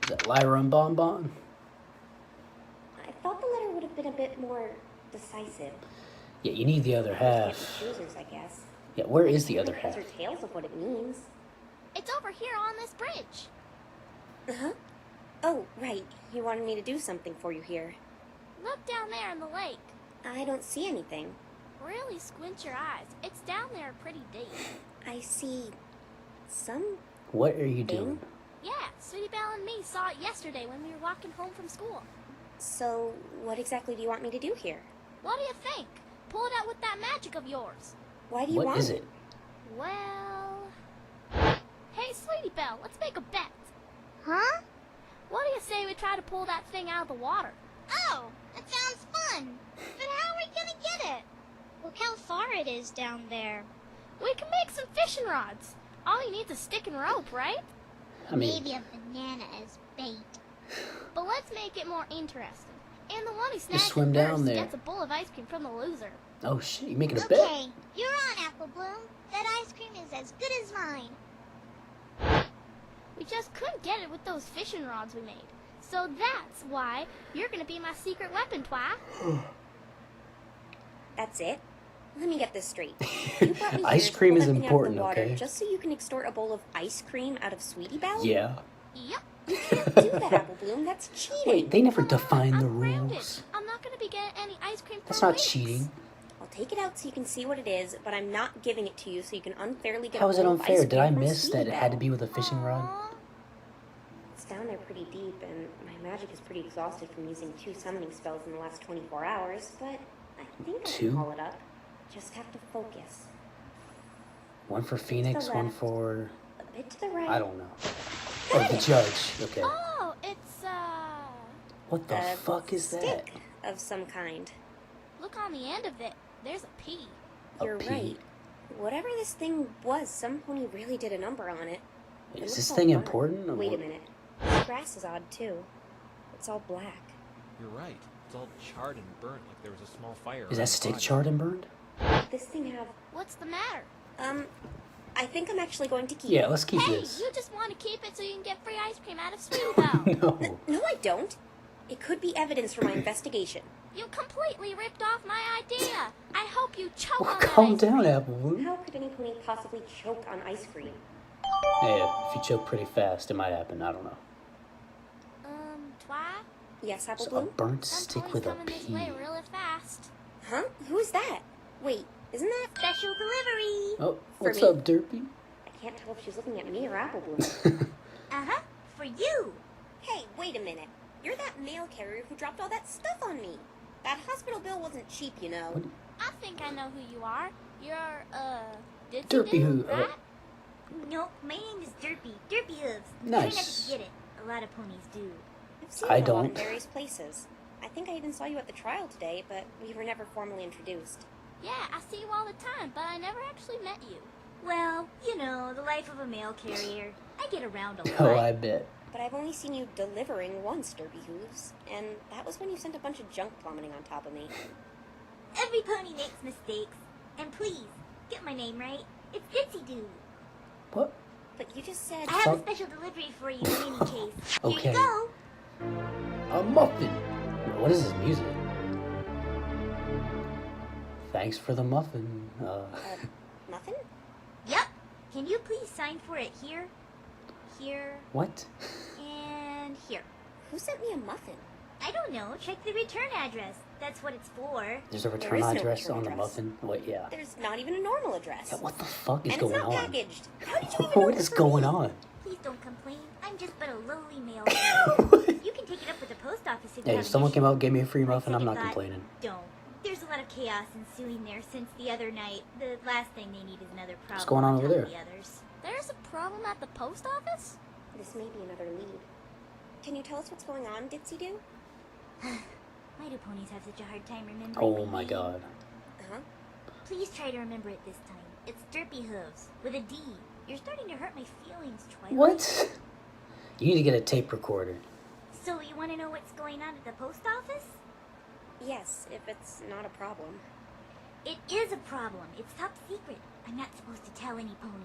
Is that Lyra and Bonbon? I thought the letter would have been a bit more decisive. Yeah, you need the other half. Choosers, I guess. Yeah, where is the other Heads half? or tails of what it means. It's over here on this bridge. Uh-huh. Oh, right. You wanted me to do something for you here. Look down there in the lake. I don't see anything. Really squint your eyes. It's down there pretty deep. I see some What are you doing? Yeah, Sweetie Belle and me saw it yesterday when we were walking home from school. So, what exactly do you want me to do here? What do you think? Pull it out with that magic of yours. Why do you What want is it? Well... Hey, Sweetie Belle, let's make a bet. Huh? What do you say we try to pull that thing out of the water? Oh, that sounds fun. But how are we gonna get it? Look how far it is down there. We can make some fishing rods. All you need is a stick and rope, right? I mean, Maybe a banana as bait. But let's make it more interesting. And the one who snags swim it down first there. gets a bowl of ice cream from the loser. oh shit, you making a bet? Okay, you're on, Apple Bloom. That ice cream is as good as mine. We just couldn't get it with those fishing rods we made. So that's why you're gonna be my secret weapon, Twi. That's it? Let me get this straight. You brought me Ice here to cream pull is that thing out of the important, water okay? Just so you can extort a bowl of ice cream out of Sweetie Belle? Yeah. Yep. You can't do that, Apple Bloom. That's cheating. Wait, they never Come on, define the I'm grounded. rules. I'm not gonna be getting any ice cream for That's not weeks. cheating. I'll take it out so you can see what it is, but I'm not giving it to you so you can unfairly get How a is it bowl of unfair? ice Did I cream from miss that Sweetie it had to Belle. be with a fishing rod? Aw. It's down there pretty deep, and my magic is pretty exhausted from using 2 summoning spells in the last 24 hours, but I think I 2? can call it up. Just have to focus. One for Phoenix, one left. for... A bit to the right. I don't know. Oh, the judge. Okay. Oh, it's What the A fuck is that? stick of some kind. look on the end of it. There's a P. A You're P. right. Whatever this thing was, some pony really did a number on it. It Is looks this all thing burnt. important? or Wait a what? minute. The grass is odd too. It's all black. You're right. It's all charred and burnt like there was a small fire. Is around that the stick body. charred and burned? This thing have What's the matter? I think I'm actually going to keep Yeah, it. let's keep Hey, this. you just want to keep it so you can get free ice cream out of Sweetie Belle. No. No, I don't. It could be evidence for my investigation. You completely ripped off my idea. I hope you choke Well, on that calm ice down, cream. Apple Bloom. How could any pony possibly choke on ice cream? Yeah, if you choke pretty fast, it might happen. I don't know. Twi? Yes, Apple So a Bloom? burnt Some stick ponies with a coming this P. way really fast. Huh? Who's that? Wait, isn't that Special delivery. Oh, what's me? up, Derpy? I can't tell if she's looking at me or Apple Bloom. Uh-huh. For you. Hey, wait a minute. You're that mail carrier who dropped all that stuff on me. That hospital bill wasn't cheap, you know. I think I know who you are. You're, Ditsy Derpy Doo, who, right? No, my name is Derpy. Derpy Hooves. Nice. Try not to get it. A lot of ponies do. I've seen I you a lot in don't. various places. I think I even saw you at the trial today, but we were never formally introduced. Yeah, I see you all the time, but I never actually met you. Well, you know, the life of a mail carrier. I get around a lot. Oh, I bet. But I've only seen you delivering once, Derby Hooves, and that was when you sent a bunch of junk plummeting on top of me. Every pony makes mistakes. And please, get my name right. It's Ditsy Doo. What? But you just said... I have a Fuck. special delivery for you in any case. Here Okay. you go. A muffin. What is this music? Thanks for the muffin. Muffin? Yep. Can you please sign for it here, here, What? and here? Who sent me a muffin? I don't know. Check the return address. That's what it's for. There's a There return is no address return on the address. muffin? Wait, yeah. There's not even a normal address. Yeah, what the fuck is and going it's not on? packaged. How did you even know What it was is for going me? on? Please don't complain. I'm just but a lowly mail carrier. You can take it up with the post office if you Hey, have if an someone issue. came out and gave me a free My muffin, I'm second not thought, complaining. Don't. There's a lot of chaos ensuing there since the other night. The last thing they need is another problem. What's going on over top of there? The others. There's a problem at the post office? This may be another lead. Can you tell us what's going on, Ditsy Doo? Why do ponies have such a hard time remembering Oh my my name? god. Uh-huh. Please try to remember it this time. It's Derpy Hooves with a D. You're starting to hurt my feelings, Twilight. What? You need to get a tape recorder. So you want to know what's going on at the post office? Yes, if it's not a problem. It is a problem. It's top secret. I'm not supposed to tell any pony.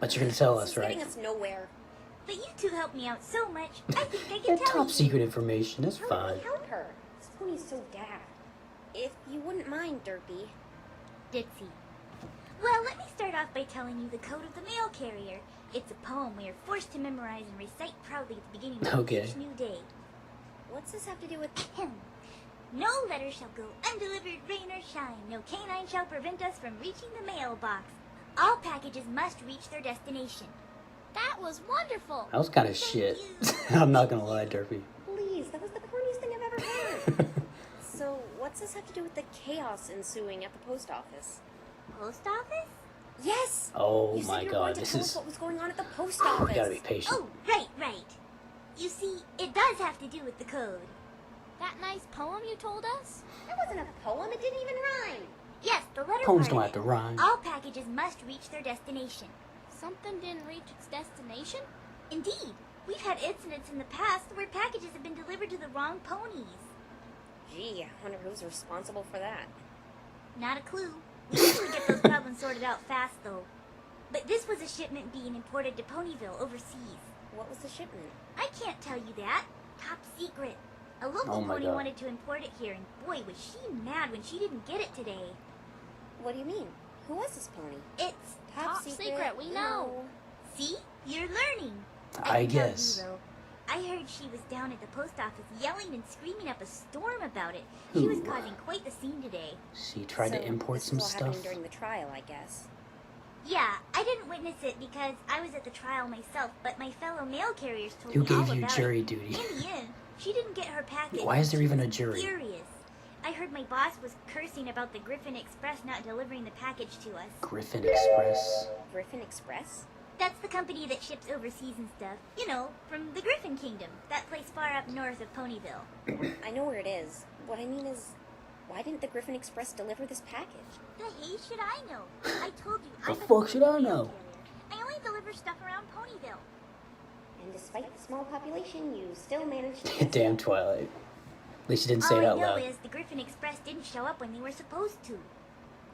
But you're gonna tell This us, is right? getting us nowhere. But you two helped me out so much, I think I Yeah, can tell top you. secret information. It's How fine. do we help her? This pony's so daft. If you wouldn't mind, Derpy. Ditsy. Well, let me start off by telling you the code of the mail carrier. It's a poem we are forced to memorize and recite proudly at the beginning of Okay. each new day. What's this have to do with... No letter shall go undelivered, rain or shine. No canine shall prevent us from reaching the mailbox. All packages must reach their destination. That was wonderful. That was kind of shit. I'm not gonna lie, Derpy. Please, that was the corniest thing I've ever heard. So, what's this have to do with the chaos ensuing at the post office? Post office? Yes! Oh You said my you were god, going to this tell us is. what was going on at the post We office. gotta be patient. Oh, right. You see, it does have to do with the code. That nice poem you told us? That wasn't a poem, it didn't even rhyme. Yes, the letter Poems part don't of have to it. rhyme. All packages must reach their destination. Something didn't reach its destination? Indeed, we've had incidents in the past where packages have been delivered to the wrong ponies. Gee, I wonder who's responsible for that. Not a clue. We usually get those problems sorted out fast, though. But this was a shipment being imported to Ponyville overseas. What was the shipment? I can't tell you that. Top secret. A local Oh my pony God. wanted to import it here, and boy, was she mad when she didn't get it today. What do you mean? Who was this pony? It's... Top secret, we know. See? You're learning. I can tell you, guess. though. I heard she was down at the post office yelling and screaming up a storm about it. She was Ooh. causing quite the scene today. She tried So to import this some was all happening stuff. during the trial, I guess. Yeah, I didn't witness it because I was at the trial myself, but my fellow mail carriers told Who me all gave you about jury it. duty? In the end, she didn't get her package. Why is there She even a was jury? Furious. I heard my boss was cursing about the Griffin Express not delivering the package to us. Griffin Express. Griffin Express? That's the company that ships overseas and stuff. You know, from the Griffin Kingdom, that place far up north of Ponyville. I know where it is. What I mean is, why didn't the Griffin Express deliver this package? The hey should I know? I told you. The I'm a fuck should I mail know? carrier. I only deliver stuff around Ponyville. And despite the small population, you still managed to... Damn Twilight. At least you didn't say All it I out know loud. is the Griffin Express didn't show up when they were supposed to.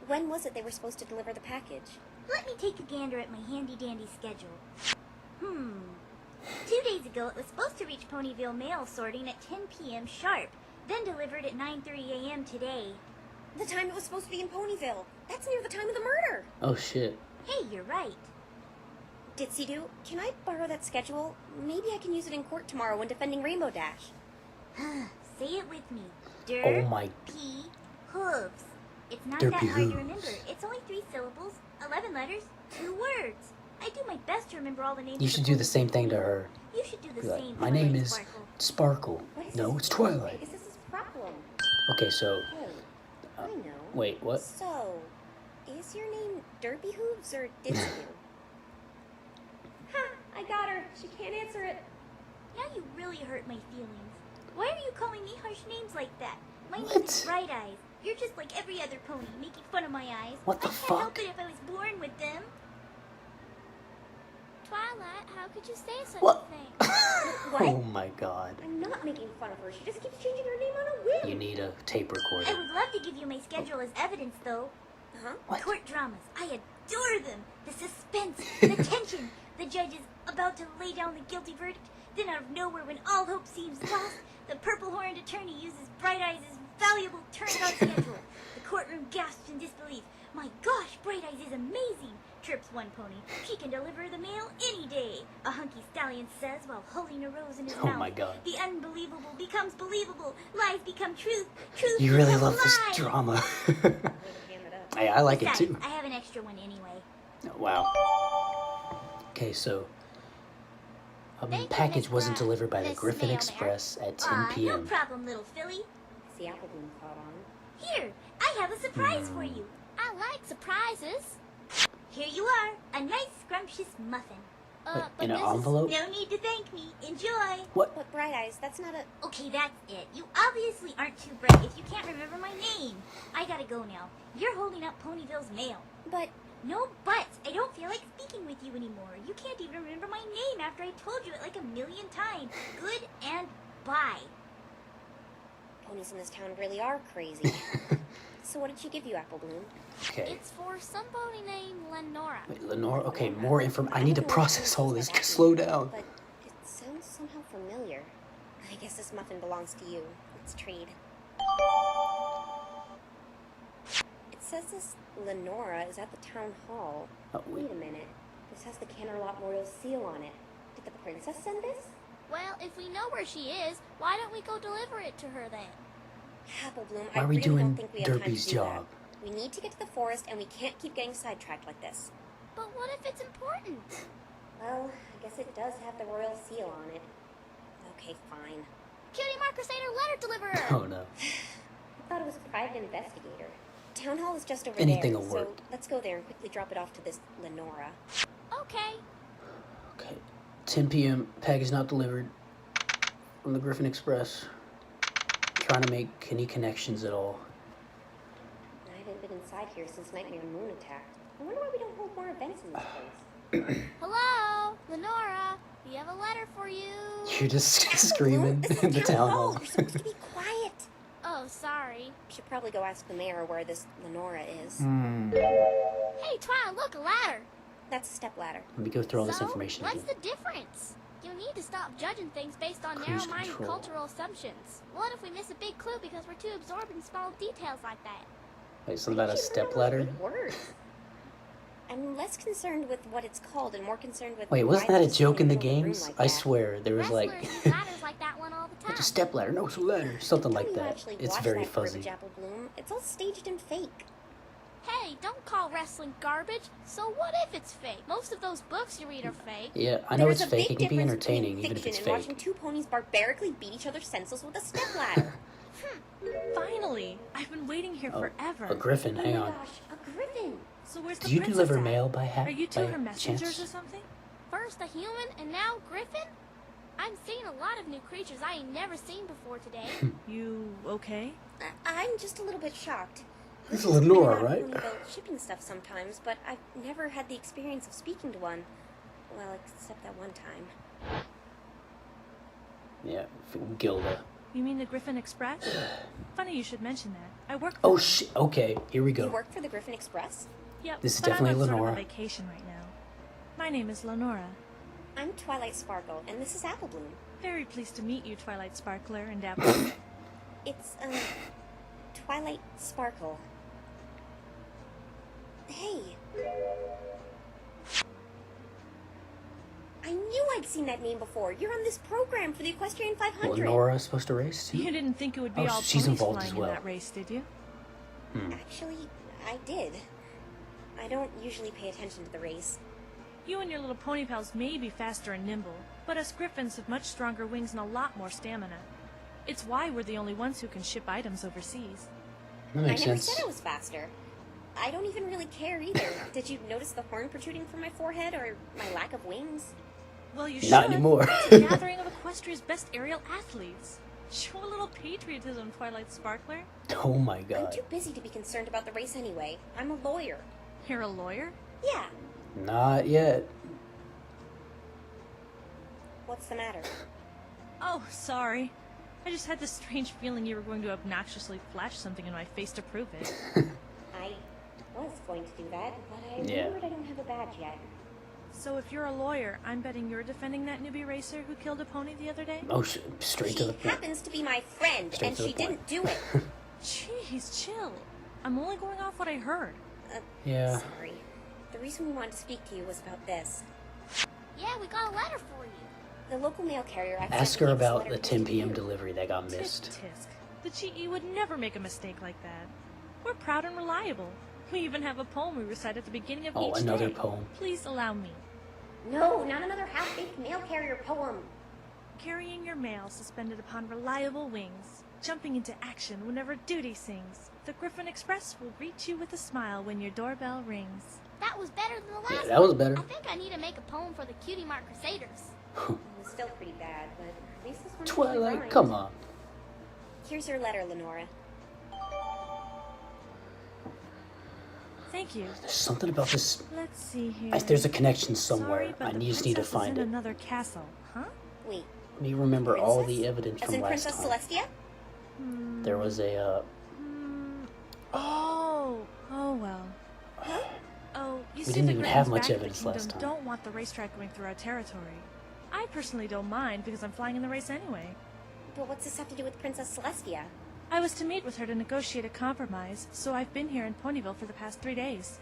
When was it they were supposed to deliver the package? Let me take a gander at my handy-dandy schedule. 2 days ago, it was supposed to reach Ponyville mail sorting at 10 p.m. sharp, then delivered at 9:30 a.m. today. The time it was supposed to be in Ponyville. That's near the time of the murder. Oh shit. Hey, you're right. Ditsy-Doo, can I borrow that schedule? Maybe I can use it in court tomorrow when defending Rainbow Dash. Say it with me. Oh my. P hooves. It's not Derpy that hard to hooves. remember. It's only 3 syllables, 11 letters, 2 words. I do my best to remember all the names. You of should the do the same thing to her. You should do the Be like, same. my for name my is Sparkle. Sparkle. What is No, this? it's Twilight. What is this problem? Okay, so Hey, I know. wait, what? So, is your name Derpy Hooves or Ditsy-Doo? Ha! I got her. She can't answer it. Now you really hurt my feelings. Why are you calling me harsh names like that? My name What? is Bright Eyes. You're just like every other pony, making fun of my eyes. What the I can't help fuck? it if I was born with them. Twilight, how could you say such What? a thing? What? Oh my god. I'm not making fun of her. She just keeps changing her name on a whim. You need a tape I recorder. would love to give you my schedule as evidence, though. Huh? What? Court dramas. I adore them. The suspense, the tension. The judge is about to lay down the guilty verdict. Then out of nowhere, when all hope seems lost, the purple-horned attorney uses Bright Eyes' valuable turnabout schedule. The courtroom gasps in disbelief. My gosh, Bright Eyes is amazing, chirps one pony. She can deliver the mail any day, a hunky stallion says while holding a rose in his Oh mouth. my god. The unbelievable becomes believable. Lies become truth. Truth You really becomes love this lies. drama. Way to ham it up. Hey, I like it Besides, too. I have an extra one anyway. Wow. Okay, so Thank you, package Miss wasn't Brad. delivered by the Miss Griffin Mailman. Express at 10 No p.m. problem, little filly. The apple bloom caught on. Here, I have a surprise for you. I like surprises. Here you are, a nice scrumptious muffin. What, But in an this is- envelope? No need to thank me. Enjoy. What? But Bright Eyes, that's not a... Okay, that's it. You obviously aren't too bright if you can't remember my name. I gotta go now. You're holding up Ponyville's mail. But No buts. I don't feel like speaking with you anymore. You can't even remember my name after I told you it like a million times. Good and bye. Ponies in this town really are crazy. So what did she give you, Apple Bloom? Okay. It's for somebody named Lenora. Wait, Lenora? Okay, more information. I need to process all this. Slow down. But it sounds somehow familiar. I guess this muffin belongs to you. Let's trade. It says this Lenora is at the town hall. Oh, Wait a minute. This has the Canterlot Royal seal on it. Did the princess send this? Well, if we know where she is, why don't we go deliver it to her then? Apple Bloom, Why I are we really doing don't think we have time Derpy's to do job? that. We need to get to the forest, and we can't keep getting sidetracked like this. But what if it's important? Well, I guess it does have the royal seal on it. Okay, fine. Cutie Mark Crusader letter deliverer! Oh no. I thought it was a private investigator. Town hall is just over Anything there, will so work. let's go there and quickly drop it off to this Lenora. Okay. Okay. 10 p.m. Package not delivered from the Griffin Express. Trying to make any connections at all. I haven't been inside here since Nightmare Moon attacked. I wonder why we don't hold more events in this place. Hello, Lenora. We have a letter for you. You're just screaming in the town hall. You're supposed to be quiet. Oh, sorry. We should probably go ask the mayor where this Lenora is. Hey, Twilight, look, a ladder. That's a step ladder. Let me go through all this So, information what's again. the difference? You need to stop judging things based on Cruise narrow-minded control. cultural assumptions. What if we miss a big clue because we're too absorbed in small details like that? Wait, something about a You step remember ladder? big words. I'm less concerned with what it's called and more concerned with. Wait, why wasn't that a there's joke in the something in room games? like I that. swear, there was like... Wrestlers use ladders like that one all the time. It's a step ladder. No, it's a ladder. Something like Don't you that. actually It's watch very that fuzzy. garbage, Apple Bloom? It's all staged and fake. Hey, don't call wrestling garbage. So what if it's fake? Most of those books you read are fake. Yeah, I know There's it's a fake. big It can be difference between entertaining, even if fiction it's and fake. watching two ponies barbarically beat each other senseless with a step ladder. Finally! I've been waiting here Oh, forever. a griffin. Oh Hang my on. gosh, a griffin! So where's the Do you princess deliver at? mail by Are you two by her messengers chance? or something? First a human and now Griffin? I'm seeing a lot of new creatures I ain't never seen before today. You okay? I'm just a little bit shocked. This is Griffins have Lenora, been around right? Ponyville shipping stuff sometimes, but I've never had the experience of speaking to one. Well, except that one time. Yeah, Gilda. You mean the Griffin Express? Funny you should mention that. I work for Oh them. shit. Okay, here we You go. work for the Griffin Express? Yep, This is but definitely I'm on Lenora. sort of a vacation right now. My name is Lenora. I'm Twilight Sparkle, and this is Apple Bloom. Very pleased to meet you, Twilight Sparkler and Apple. It's, Twilight Sparkle. Hey. I knew I'd seen that name before. You're on this program for the Equestrian 500. Lenora is supposed to race too? You didn't think it would be Oh, all she's ponies involved flying as well. in that race, did you? Actually, I did. I don't usually pay attention to the race. You and your little pony pals may be faster and nimble, but us griffins have much stronger wings and a lot more stamina. It's why we're the only ones who can ship items overseas. That makes I never sense. said I was faster. I don't even really care either. Did you notice the horn protruding from my forehead or my lack of wings? Well, you should. Not anymore. It's a gathering of Equestria's best aerial athletes. Show a little patriotism, Twilight Sparkler. Oh my I'm god. too busy to be concerned about the race anyway. I'm a lawyer. You're a lawyer? Yeah. Not yet. What's the matter? Oh, sorry. I just had this strange feeling you were going to obnoxiously flash something in my face to prove it. I was going to do that, but I Yeah. remembered I don't have a badge yet. So if you're a lawyer, I'm betting you're defending that newbie racer who killed a pony the other day? Oh, straight to the She point. happens to be my friend, Straight and to the she point. didn't do it. Jeez, chill. I'm only going off what I heard. Yeah. Sorry. The reason we wanted to speak to you was about this. Yeah, we got a letter for you. The local mail carrier... I've Ask sent her me this about letter the to 10 p.m. you. delivery that got Tisk missed. tisk. The GE would never make a mistake like that. We're proud and reliable. We even have a poem we recite at the beginning of Oh, each another day. poem. Please allow me. No, not another half-baked mail carrier poem. Carrying your mail suspended upon reliable wings, jumping into action whenever duty sings. The Griffin Express will greet you with a smile when your doorbell rings. That was better than the Yeah, last that was one. better. I think I need to make a poem for the Cutie Mark Crusaders. It was still pretty bad, but at least this one actually Twilight, rhymed. come on. Here's your letter, Lenora. Thank you. There's something about this. Let's see here. There's a connection somewhere. Sorry, but I the just need to princess is find in it. another castle, huh? Wait, Let me remember all princess? the evidence as from in last Princess time. Celestia? There was a, Oh well. Huh? Oh, you We see, didn't the even Griffins have much back at the evidence last kingdom time. don't want the racetrack going through our territory. I personally don't mind because I'm flying in the race anyway. But what's this have to do with Princess Celestia? I was to meet with her to negotiate a compromise, so I've been here in Ponyville for the past 3 days.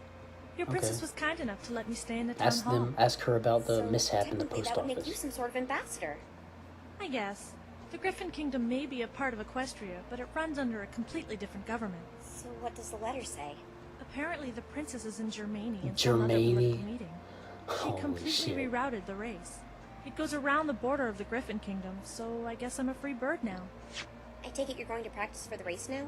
Your princess Okay. was kind enough to let me stay in the town hall. Ask her about the So mishap in the technically post that would make you office. some sort of ambassador. I guess. The Griffin Kingdom may be a part of Equestria, but it runs under a completely different government. So what does the letter say? Apparently the princess is in Germany in some other Germany? political meeting. She Holy completely shit. rerouted the race. It goes around the border of the Griffin Kingdom, so I guess I'm a free bird now. I take it you're going to practice for the race now?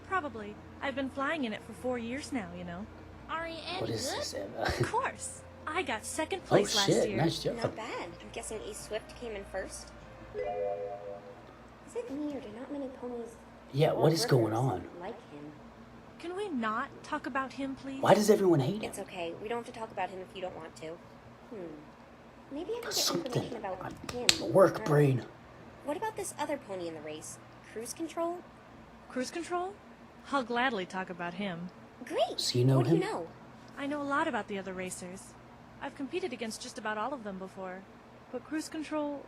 Probably. I've been flying in it for 4 years now, you know. Are you any What is good? this, Emma? Of course. I got second Oh place last shit, year. nice job. Not bad. I'm guessing Ace Swift came in first. Is it me or do not many ponies Yeah, or what is going workers on? like him? Can we not talk about him, please? Why does everyone hate him? It's okay. We don't have to talk about him if you don't want to. Maybe I can get Something. information about him. Work Her. brain. What about this other pony in the race? Cruise control? Cruise control? I'll gladly talk about him. Great! So you know what him? do you know? I know a lot about the other racers. I've competed against just about all of them before. But Cruise Control,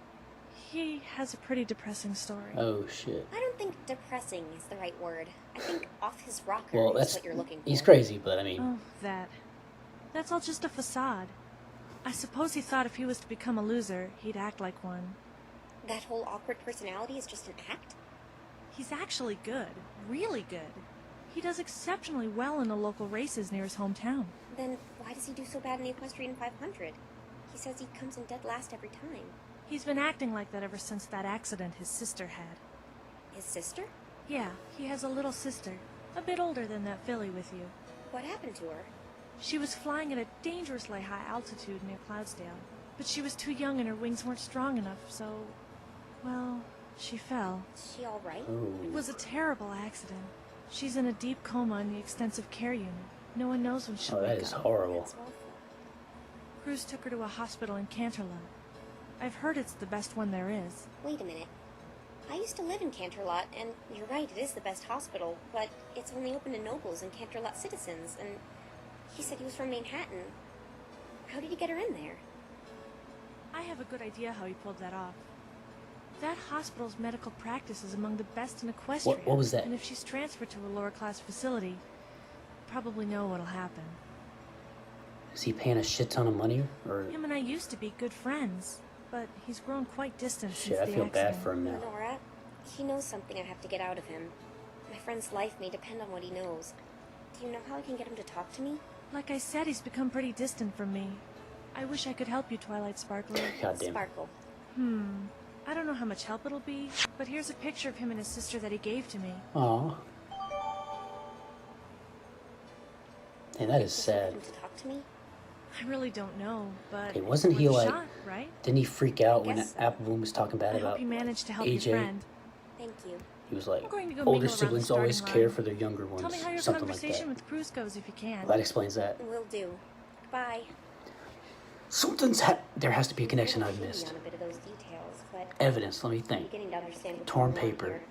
he has a pretty depressing story. Oh shit. I don't think depressing is the right word. I think off his rocker Well, is that's what you're looking for. he's crazy, but I mean, Oh, that. That's all just a facade. I suppose he thought if he was to become a loser, he'd act like one. That whole awkward personality is just an act? He's actually good. Really good. He does exceptionally well in the local races near his hometown. Then why does he do so bad in the Equestrian 500? He says he comes in dead last every time. He's been acting like that ever since that accident his sister had. His sister? Yeah, he has a little sister. A bit older than that filly with you. What happened to her? She was flying at a dangerously high altitude near Cloudsdale. But she was too young and her wings weren't strong enough, so... well, she fell. Is she alright? It was a terrible accident. She's in a deep coma in the extensive care unit. No one knows when she'll oh, that wake is up. horrible. That's awful. Cruz took her to a hospital in Canterlot. I've heard it's the best one there is. Wait a minute. I used to live in Canterlot, and you're right, it is the best hospital, but it's only open to nobles and Canterlot citizens, and he said he was from Manhattan. How did he get her in there? I have a good idea how he pulled that off. That hospital's medical practice is among the best in Equestria. What was that? And if she's transferred to a lower class facility, you probably know what'll happen. Is he paying a shit ton of money, or Him and I used to be good friends, but he's grown quite distant shit? since I the feel accident. bad for him now. Nora, he knows something I have to get out of him. My friend's life may depend on what he knows. Do you know how I can get him to talk to me? Like I said, he's become pretty distant from me. I wish I could help you, Twilight Sparkler. God damn. Sparkle. I don't know how much help it'll be, but here's a picture of him and his sister that he gave to me. Aw. And that is Does he want sad. him to talk to me? I really don't know, but Okay, wasn't worth he a like? shot, right? Didn't he freak out when Guess so. Appleboom was talking bad I about hope you managed to help AJ? your friend. Thank you. He was like, I'm going to go older mingle around the siblings always starting care line. for their younger ones. Tell me how your Something like conversation that. with Cruz goes if you can. Well, that explains that. Will do. Bye. There has to be a connection I've Maybe missed. on a bit of those details, but Evidence. Let me I'm think. beginning to understand what's Torn going on paper. here.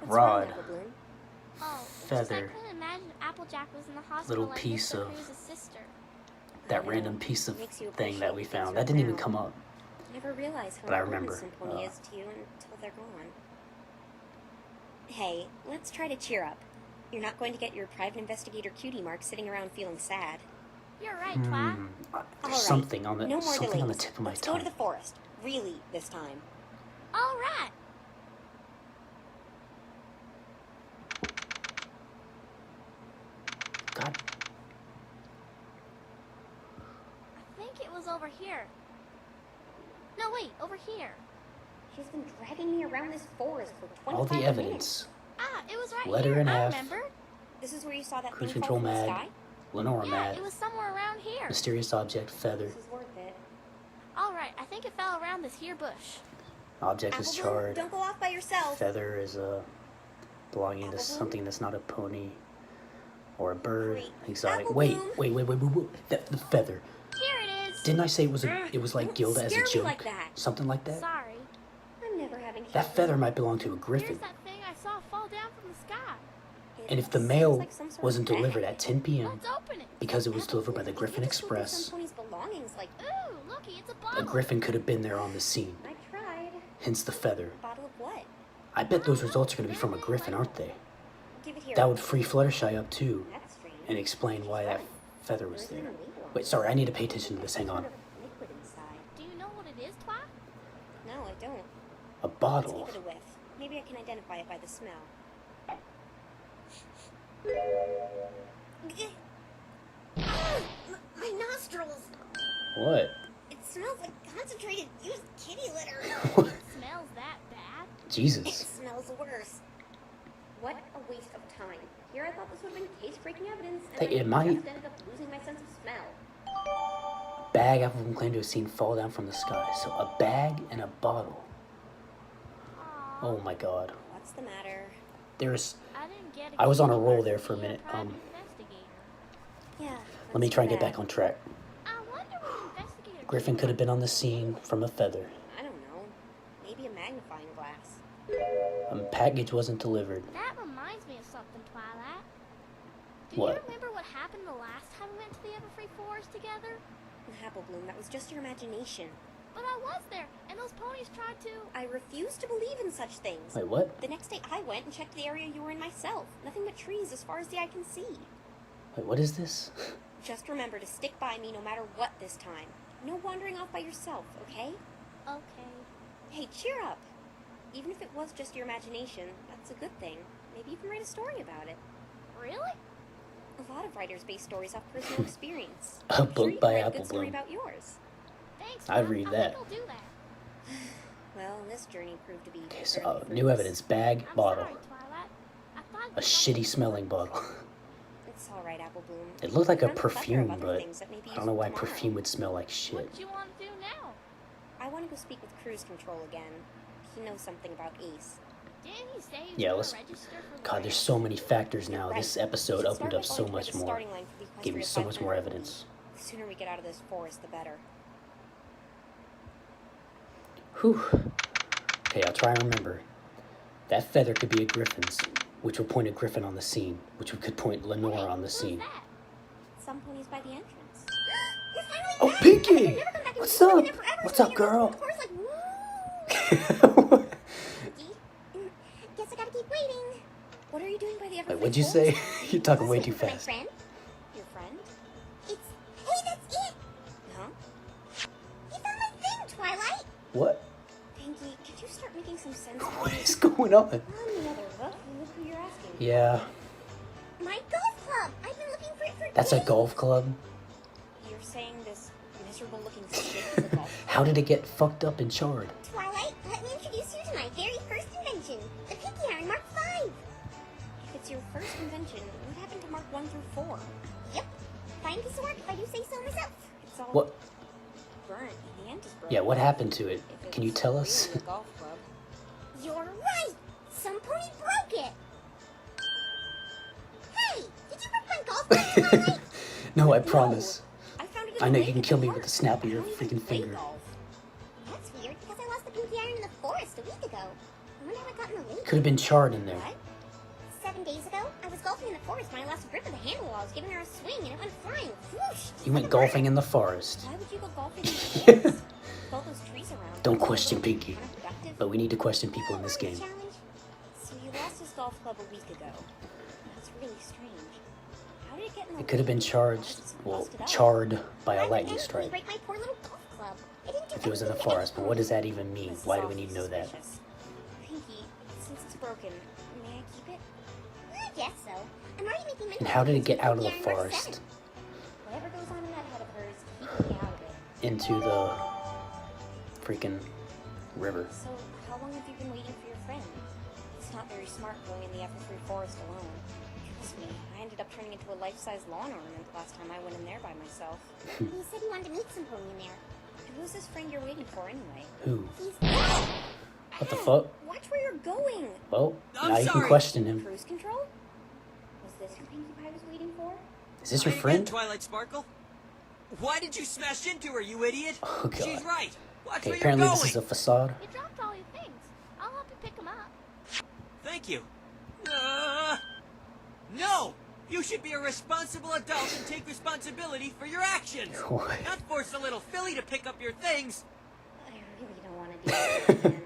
What's Rod. wrong, Applebloom? Oh, it's just Feather. I couldn't imagine Applejack was in the hospital Little like piece Mr. of- Cruz's sister. That random piece of Makes you thing that we appreciate found. things That didn't even right come now. up. Never realize how But I important remember, Symphony is to you until they're gone. Hey, let's try to cheer up. You're not going to get your private investigator cutie mark sitting around feeling sad. You're right, Twat. There's All right, something on the no more something delays. on the tip of my Let's go tongue. to the forest. Really, this time. All right. God, I think it was over here. No, wait, over here. She's been dragging me around this forest for 25 all the minutes. evidence. Ah, it was right Letter here. in I half. remember. This is where you saw that Cruise thing control fall from the mag. sky? Lenora Yeah, mad. it was somewhere around here. Mysterious object. Feather. This is worth it. All right, I think it fell around this here bush. Object is Applebloom, charred. don't go off by yourself. Feather is belonging to Applebloom? something that's not a pony. Or a bird. Great. Exotic. Apple Wait. bloom. The feather. Here it is. Didn't I say it was like Don't Gilda as a scare me joke? like that. Something like that? Sorry. I'm never having That feather might belong to a griffin. Here's that thing I saw fall down from the sky. And if the Seems mail like some sort of wasn't bag. delivered at 10 p.m. Let's open it. because it was delivered by the If Griffin you just look through Express, some pony's belongings, like, Ooh, looky, it's a a bottle. griffin could have been there on the scene. I tried. Hence the feather. A bottle of what? I bet those results are going to be from a griffin, aren't they? Give it here. That would free Fluttershy up too, That's strange. and explain why that feather was There there. isn't a label on Wait, sorry, I need to pay attention to this. Hang Some on. sort of liquid inside. Do you know what it is, Twi? No, I don't. A Let's bottle. give it a whiff. Maybe I can identify it by the smell. My nostrils! What? It smells like concentrated used kitty litter. Smells that bad? It Jesus. smells worse. What a waste of time. Here I thought this would have been case-breaking evidence, and Hey, it might- just ended up losing my sense of smell. Bag Apple Bloom claimed to have seen fall down from the sky. So a bag and a bottle. Aw, Oh my god. What's the matter? There's. I didn't get I was on a kitty roll litter there to for a be minute. private investigator. Yeah. Let me try and get back on track. I wonder what investigator Griffin could have been on the scene from a feather. I don't know. Maybe a magnifying glass. A package wasn't delivered. That reminds me of something, Twilight. Do What? you remember what happened the last time we went to the Everfree Forest together? Apple Bloom, that was just your imagination. But I was there, and those ponies tried to... I refuse to believe in such things. Wait, what? The next day I went and checked the area you were in myself. Nothing but trees as far as the eye can see. Wait, what is this? Just remember to stick by me no matter what this time. No wandering off by yourself, okay? Okay. Hey, cheer up. Even if it was just your imagination, that's a good thing. Maybe you can write a story about it. Really? A lot of writers base stories off personal experience. A I'm book sure you by can write a Apple good story Bloom. about yours. Thanks, I'd Mom. read I that. think I'll do that. Well, this journey proved to be Okay, so fairly new fruitless. evidence. Bag, I'm bottle. sorry, Twilight. I thought A shitty smelling bottle. It's all right, Apple Bloom. It looked like a Found plethora of perfume, other but things that may be I don't know why useful tomorrow. perfume would smell like shit. What do you want to do now? I want to go speak with Cruise Control again. He knows something about Ace. Didn't he say he was Yeah, gonna let's. register for the God, there's race? so many factors now. Right. This We episode should opened start up by so going much toward the more. starting line for the Gave me Equestria so much more 500. evidence. The sooner we get out of this forest, the better. Whew. Okay, I'll try and remember. That feather could be a griffin's, which would point a griffin on the scene, which could point Lenore on the Who's scene. that? Some ponies by the entrance. You're finally Oh, back! Pinky! I could never come back and What's see you up? there forever, What's so up, you're girl? Of course, like, woo! Pinky, guess I gotta keep waiting. What are you doing by the Everfree Wait, what'd you Forest? say? You're talking way too Looking for my fast. friend? Your friend? It's... Hey, that's it! Huh? You found my thing, Twilight! What? Pinky, could you start making some sense? What is going on? On the other hook, look who you're asking. Yeah, My golf club! I've been looking for it for that's a days. golf club. You're saying this miserable-looking stick is a golf How did it get fucked up and charred? Twilight, let me introduce you to my very first invention, the Pinky Iron Mark V. If it's your first invention, what happened to Mark 1 through 4? Yep. Fine piece of work if I do say so myself. It's all What? burnt and the end is broken. Yeah, what happened to it? If Can you it's tell us? really a golf club. You're right! Some pony broke it! Hey! Did you break my golf club, Twilight? No, I promise. I found it in I the know lake you can at kill the me park. with the snap of your I don't even freaking play finger. golf. That's weird, because I lost the Pinky Iron in the forest a week ago. I wonder how it got in the lake. Could have been charred in there. What? 7 days ago, I was golfing in the forest when I lost grip of the handle while I was giving her a swing, and it went flying. Whoosh! You went golfing in the forest. Why would you go golfing in the forest? With all those trees around. Don't question Pinky. Counterproductive. But we need to question people in this game. Challenge. So you lost his golf club a week ago. That's really strange. How did it get in the It could have been lake? charged, Just well, busted up. charred by Why a would lightning anybody strike. break my poor little golf club? I didn't do If it was in the anything to forest, but what does that even mean? This is Why do we awfully need to know that? suspicious. Pinky, since it's broken, may I keep it? I guess so. I'm already making mental And how did it notes get of out of the Pinky Iron Mark forest? 7. Whatever goes on in that head of hers, keep me out of it. Into the freaking river. So, how long have you been waiting for your friend? It's not very smart going in the Everfree Forest alone. Trust me, I ended up turning into a life-size lawn ornament last time I went in there by myself. He said he wanted to meet some pony in there. Who's this friend you're waiting for anyway? Who? He's... What the fuck? Watch where you're going! Well, I'm now you can sorry. question him. Cruise control? Was this who Pinkie Pie was waiting for? Is this your Hi again, friend? Twilight Sparkle? Why did you smash into her, you idiot? Oh, God. She's right. Watch Okay, where apparently you're this going. is a facade. You dropped all your things. I'll help you pick them up. Thank you. No! You should be a responsible adult and take responsibility for your actions. What? Not force a little filly to pick up your things. I really don't want to do that again.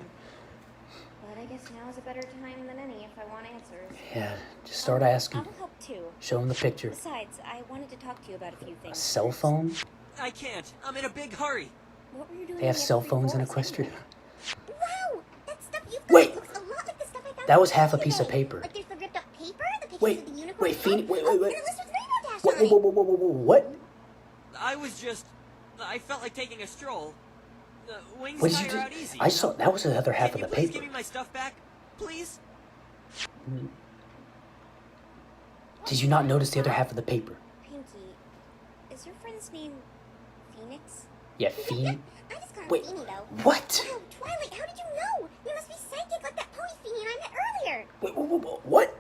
But I guess now is a better time than any if I want answers. Yeah, just start asking. I'll help too. Show him the picture. Besides, I wanted to talk to you about a few A things. cell phone? I can't. I'm in a big hurry. What were you doing They have in the cell Evergreen phones in Forest Equestria. anyway? Wow! That stuff you've got Wait! looks a lot like the stuff I found That was in half a the piece of today. paper. Like there's the ripped up paper, the pictures Wait, of the unicorn. wait, Phoenix, wait, wait, and wait. a list with Rainbow Dash What? on it. What? I was just... I felt like taking a stroll. Wings What did you tire do? out easy. I you saw know? that was the other half Can of you the please paper. give me my stuff back? Please? Did you not notice the other half of the paper? Pinkie, is your friend's name Phoenix? Yeah, Phoenix. I just call him Wait. Feeny, though. What? Wow, Twilight, how did you know? You must be psychic like that pony Feeny and I met earlier. Wait, what?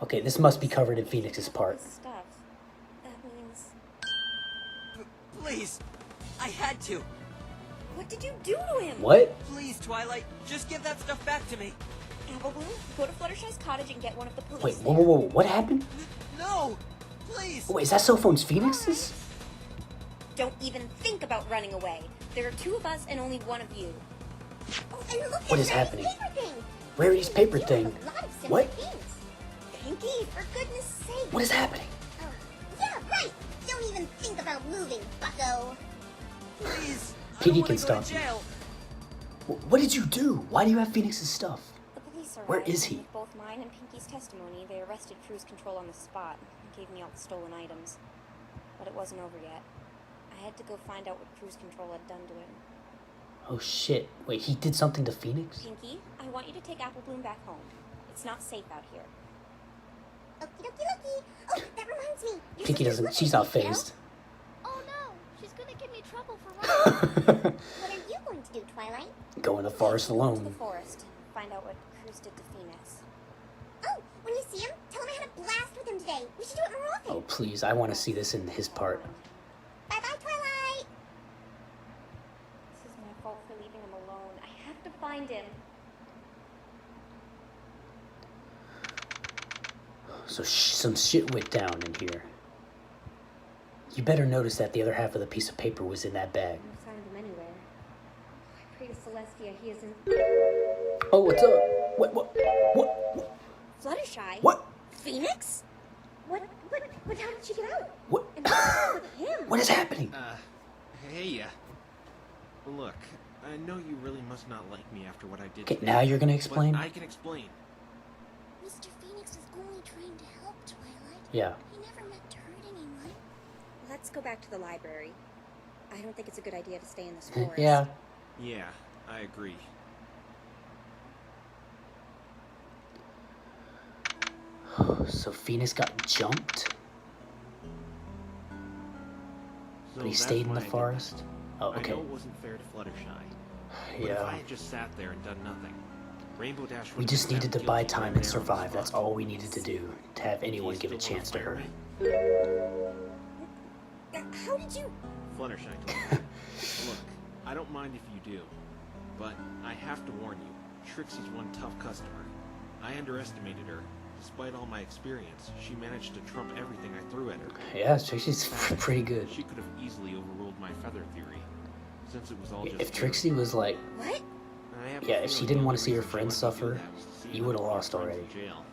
Okay, this must be covered in Phoenix's part. His stuff. That means... Please. I had to. What did you do to him? What? Please, Twilight. Just give that stuff back to me. Applebloom, go to Fluttershy's cottage and get one of the police. Wait, there. whoa, what happened? No! Please! Wait, is that cell phone's Phoenix's? Don't even think about running away. There are two of us and only one of you. Oh, and look What at is that happening? paper thing. Rarity's paper You have thing. a lot of similar What? things. Pinkie, for goodness sake. What is happening? Oh, yeah, right. Don't even think about moving, bucko. Please! I Pinkie don't can wanna go to stop you. jail. What did you do? Why do you have Phoenix's stuff? The police arrived. Where is and he? With both mine and Pinkie's testimony, they arrested cruise control on the spot and gave me all the stolen items. But it wasn't over yet. I had to go find out what cruise control had done to him. Oh shit. Wait, he did something to Phoenix? Pinkie, I want you to take Applebloom back home. It's not safe out here. Okie dokie dokie. Oh, that reminds me. Your Pinkie sister's doesn't, she's looking, not you know? phased. Oh no, she's gonna give me trouble for running. What are you going to do, Twilight? Go in the forest To the alone. forest and find out what Cruz did to Phoenix. Oh, when you see him, tell him I had a blast with him today. We should do it more often. Oh please, I want to see this in his part. Bye-bye, Twilight. This is my fault for leaving him alone. I have to find him. So some shit went down in here. You better notice that the other half of the piece of paper was in that bag. No sign of him anywhere. I pray to Celestia he isn't... Oh, what's up? What? Fluttershy? What? Phoenix? What, how did she get out? What? And what's with him? What is happening? Hey, look, I know you really must not like me after what I did Okay, today, now you're gonna but explain? I can explain. Mr. Phoenix is only trying to help Twilight. Yeah. He never meant to hurt anyone. Let's go back to the library. I don't think it's a good idea to stay in this forest. Yeah. Yeah, I agree. So Phoenix got jumped, So but he that's stayed in why the I did forest? that. Oh, I okay. know it wasn't fair to Fluttershy, but if I Yeah. had just sat there and done nothing, Rainbow Dash We would just have been needed to found buy guilty time right and there on the survive. That's spot. all we needed to do. To have Do you anyone give a still wanna chance to fire her. me? How did you... Fluttershy told me. Look, I don't mind if you do, but I have to warn you, Trixie's one tough customer. I underestimated her. Despite all my experience, she managed to trump everything I threw at her. Yeah, Trixie's pretty good. She could have easily overruled my feather theory, since it was all just If Trixie was like, What? I have a yeah, if she feeling didn't the want only to see her reason she friends let me do suffer, that was to see you my would have poor lost friends already. in jail.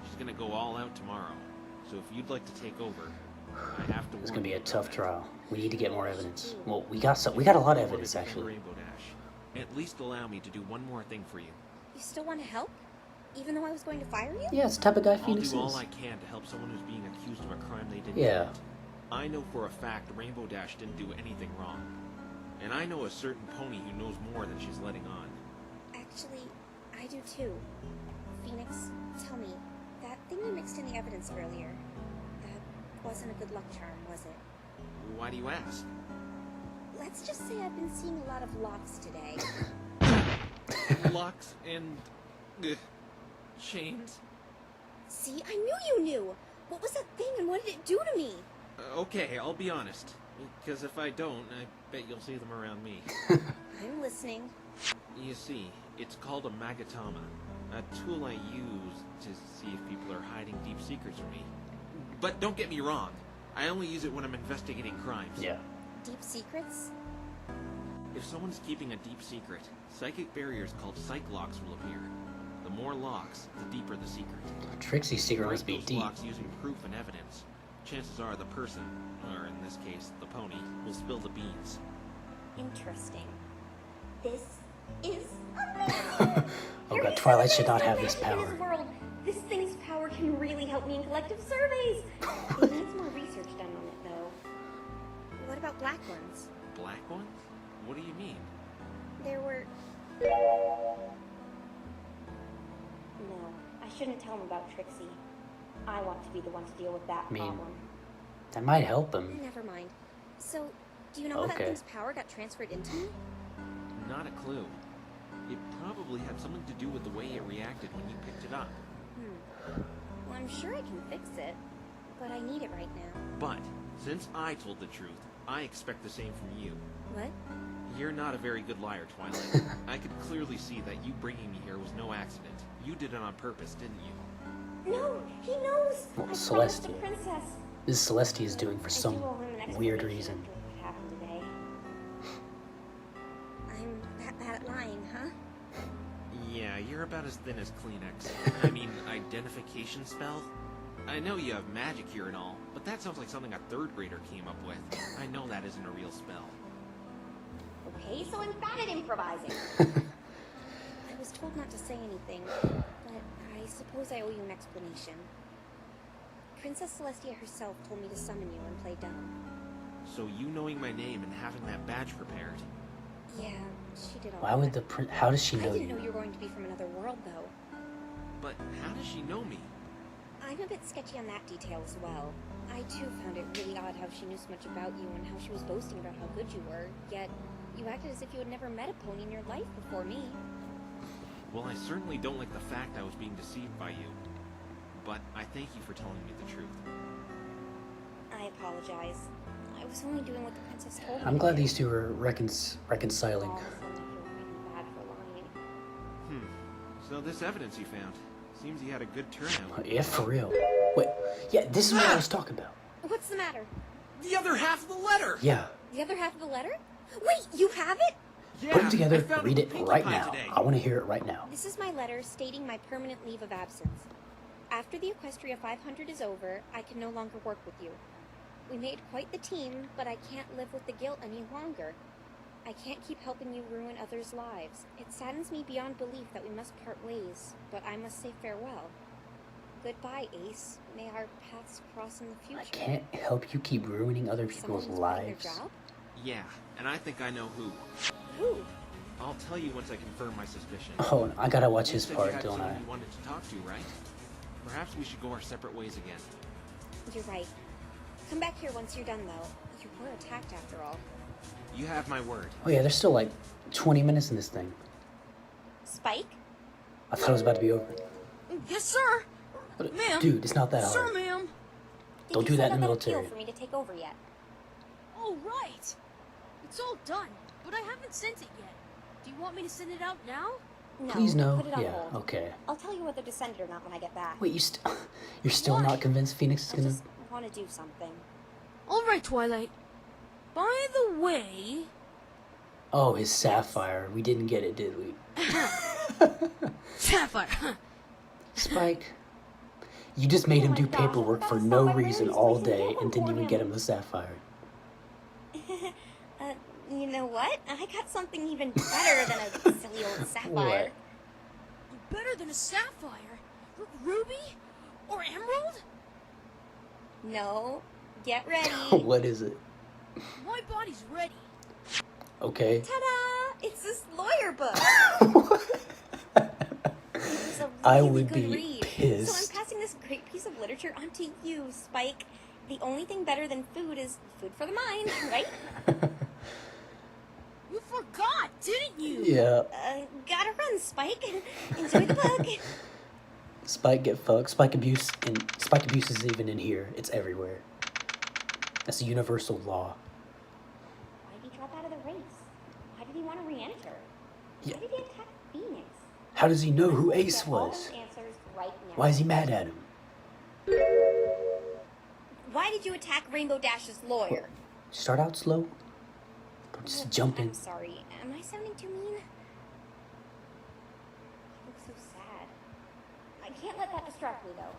She's gonna go all out tomorrow, so if you'd like to take over, I have to It's warn gonna be you a about tough that. trial. We need to get more evidence. Well, we got a lot of evidence Before I become actually. Rainbow Dash, at least allow me to do one more thing for you. You still want to help? Even though I was going to fire you? Yeah, it's the type of guy I'll Phoenix do all is. I can to help someone who's being accused of a crime they didn't Yeah. commit. I know for a fact Rainbow Dash didn't do anything wrong. And I know a certain pony who knows more than she's letting on. Actually, I do too. Phoenix, tell me, that thing you mixed in the evidence earlier, that wasn't a good luck charm, was it? Why do you ask? Let's just say I've been seeing a lot of locks today. Locks and chains? See, I knew you knew. What was that thing and what did it do to me? Okay, I'll be honest. Because if I don't, I bet you'll see them around me. I'm listening. You see, it's called a magatama. A tool I use to see if people are hiding deep secrets from me. But don't get me wrong. I only use it when I'm investigating crimes. Yeah. Deep secrets? If someone's keeping a deep secret, psychic barriers called psych locks will appear. The more locks, the deeper the secret. Trixie's secret must be Break those deep. locks using proof and evidence. Chances are the person, or in this case, the pony, will spill the beans. Interesting. This is amazing! Oh god, Twilight should not have this In power. this world, this thing's power can really help me in collective surveys. It needs more research done on it, though. What about black ones? Black ones? What do you mean? There were... No, I shouldn't tell him about Trixie. I want to be the one to deal with that I mean, problem. that might help him. Never mind. So, do you know how that Okay. thing's power got transferred into me? Not a clue. It probably had something to do with the way it reacted when you picked it up. Well, I'm sure I can fix it, but I need it right now. But, since I told the truth, I expect the same from you. What? You're not a very good liar, Twilight. I could clearly see that you bringing me here was no accident. You did it on purpose, didn't you? No, he knows! Well, I promised Celestia. the princess. This is Celestia's doing for I some do owe him an weird explanation reason. for what happened today. I'm that bad at lying, huh? Yeah, you're about as thin as Kleenex. I mean, identification spell? I know you have magic here and all, but that sounds like something a third grader came up with. I know that isn't a real spell. Okay, so I'm bad at improvising. I was told not to say anything, but I suppose I owe you an explanation. Princess Celestia herself told me to summon you and play dumb. So you knowing my name and having that badge prepared. Yeah, she did all Why that. would the how does she I know didn't you? know you were going to be from another world, though. But how does she know me? I'm a bit sketchy on that detail as well. I too found it really odd how she knew so much about you and how she was boasting about how good you were, yet you acted as if you had never met a pony in your life before me. Well, I certainly don't like the fact I was being deceived by you. But I thank you for telling me the truth. I apologize. I was only doing what the princess told me. I'm glad to. these two are reconciling. All of a sudden, I feel really bad for lying. So this evidence you found, seems you had a good turnout. Yeah, for real. Wait, yeah, this is what I was talking about. What's the matter? The other half of the letter! Yeah, The other half of the letter? Wait, you have it? Yeah, put them I together, found read a it Pinkie right Pie now. today. I want to hear it right now. This is my letter stating my permanent leave of absence. After the Equestria 500 is over, I can no longer work with you. We made quite the team, but I can't live with the guilt any longer. I can't keep helping you ruin others' lives. It saddens me beyond belief that we must part ways, but I must say farewell. Goodbye, Ace. May our paths cross in the future. I can't help you keep ruining other people's Someone who's quitting lives. their job? Yeah, and I think I know who. Who? I'll tell you once I confirm my suspicion. Oh, I gotta watch You his said part, you had don't someone I? you wanted to talk to, right? Perhaps we should go our separate ways again. You're right. Come back here once you're done, though. You were attacked after all. You have my word. Oh yeah, there's still like 20 minutes in this thing. Spike? I thought it was about to be over. Yes, sir. But, Ma'am. dude, it's not that Sir, hard. ma'am. Don't do you that send in the out appeal military. for me to take over yet? Oh, right. It's all done, but I haven't sent it yet. Do you want me to send it out now? No. Please no. Put it on Yeah, hold. okay. I'll tell you whether to send it or not when I get back. Wait, you're still Why? not convinced Phoenix is I gonna? just want to do something. All right, Twilight. By the way... Oh, his sapphire. We didn't get it, did we? Sapphire. Spike, you just made him my do gosh, paperwork I for gotta no stop my reason release all recent day paper and didn't for even him. get him the sapphire. You know what? I got something even better than a silly old sapphire. Better than a sapphire. Ruby? Or emerald? No. Get ready. What is it? My body's ready. Okay. Ta-da! It's this lawyer book. It's a really I would good be read. pissed. So I'm passing this great piece of literature onto you, Spike. The only thing better than food is food for the mind, right? You forgot, didn't you? Yeah. Gotta run, Spike. Enjoy the book. Spike get fucked. Spike abuse, and Spike abuse is even in here. It's everywhere. That's a universal law. Why did he drop out of the race? Why did he want to re-enter? Yeah. Why did he attack Phoenix? How does he know who I will Ace get all was? those answers right now. Why is he mad at him? Why did you attack Rainbow Dash's lawyer? Start out slow. Don't just jump in. I'm sorry. Am I sounding too mean? You look so sad. I can't let that distract me, though.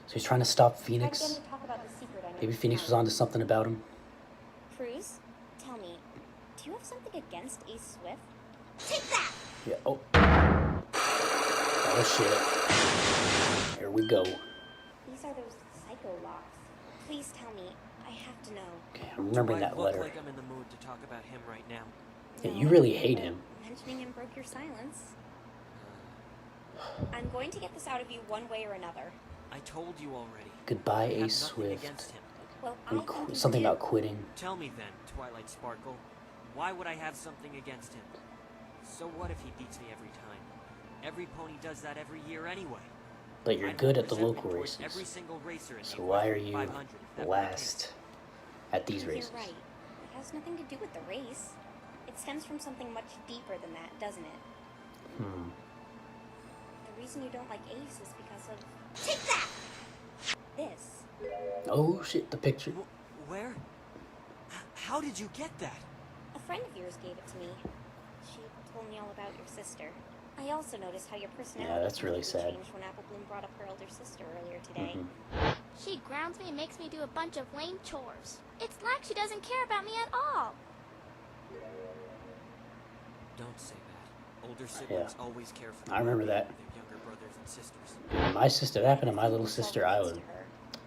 So he's trying to stop I Phoenix. began to talk about the secret I know. Maybe Phoenix was onto something about him. Cruz, tell me, do you have something against Ace Swift? Take that! Yeah. Oh. Oh shit. Here we go. These are those psycho locks. Please tell me. I have to know. Okay, I'm remembering Do I that look letter. like I'm in the mood to talk about him right now? Yeah, you really hate him. Mentioning him broke your silence. I'm going to get this out of you one way or another. I told you already. Goodbye, I have Ace nothing Swift. against him. Well, And I think you something do. about quitting. Tell me then, Twilight Sparkle. Why would I have something against him? So what if he beats me every time? Every pony does that every year anyway. But you're I'd good hold at the resentment local towards races. Every single racer in So the why are you 500 if that were the last at these You're races? right. It has nothing to do with the race. It stems from something much deeper than that, doesn't it? Hmm. The reason you don't like Ace is because of... Take that! This. Oh shit, the picture. Where? How did you get that? A friend of yours gave it to me. She told me all about your sister. I also noticed how your personality Yeah, that's really completely sad. changed when Apple Bloom brought up her elder sister earlier today. Mhm. She grounds me and makes me do a bunch of lame chores. It's like she doesn't care about me at all. Don't say that. Older siblings always care for I remember that. their younger brothers and sisters. Dude, my sister, that happened to my little sister. I was,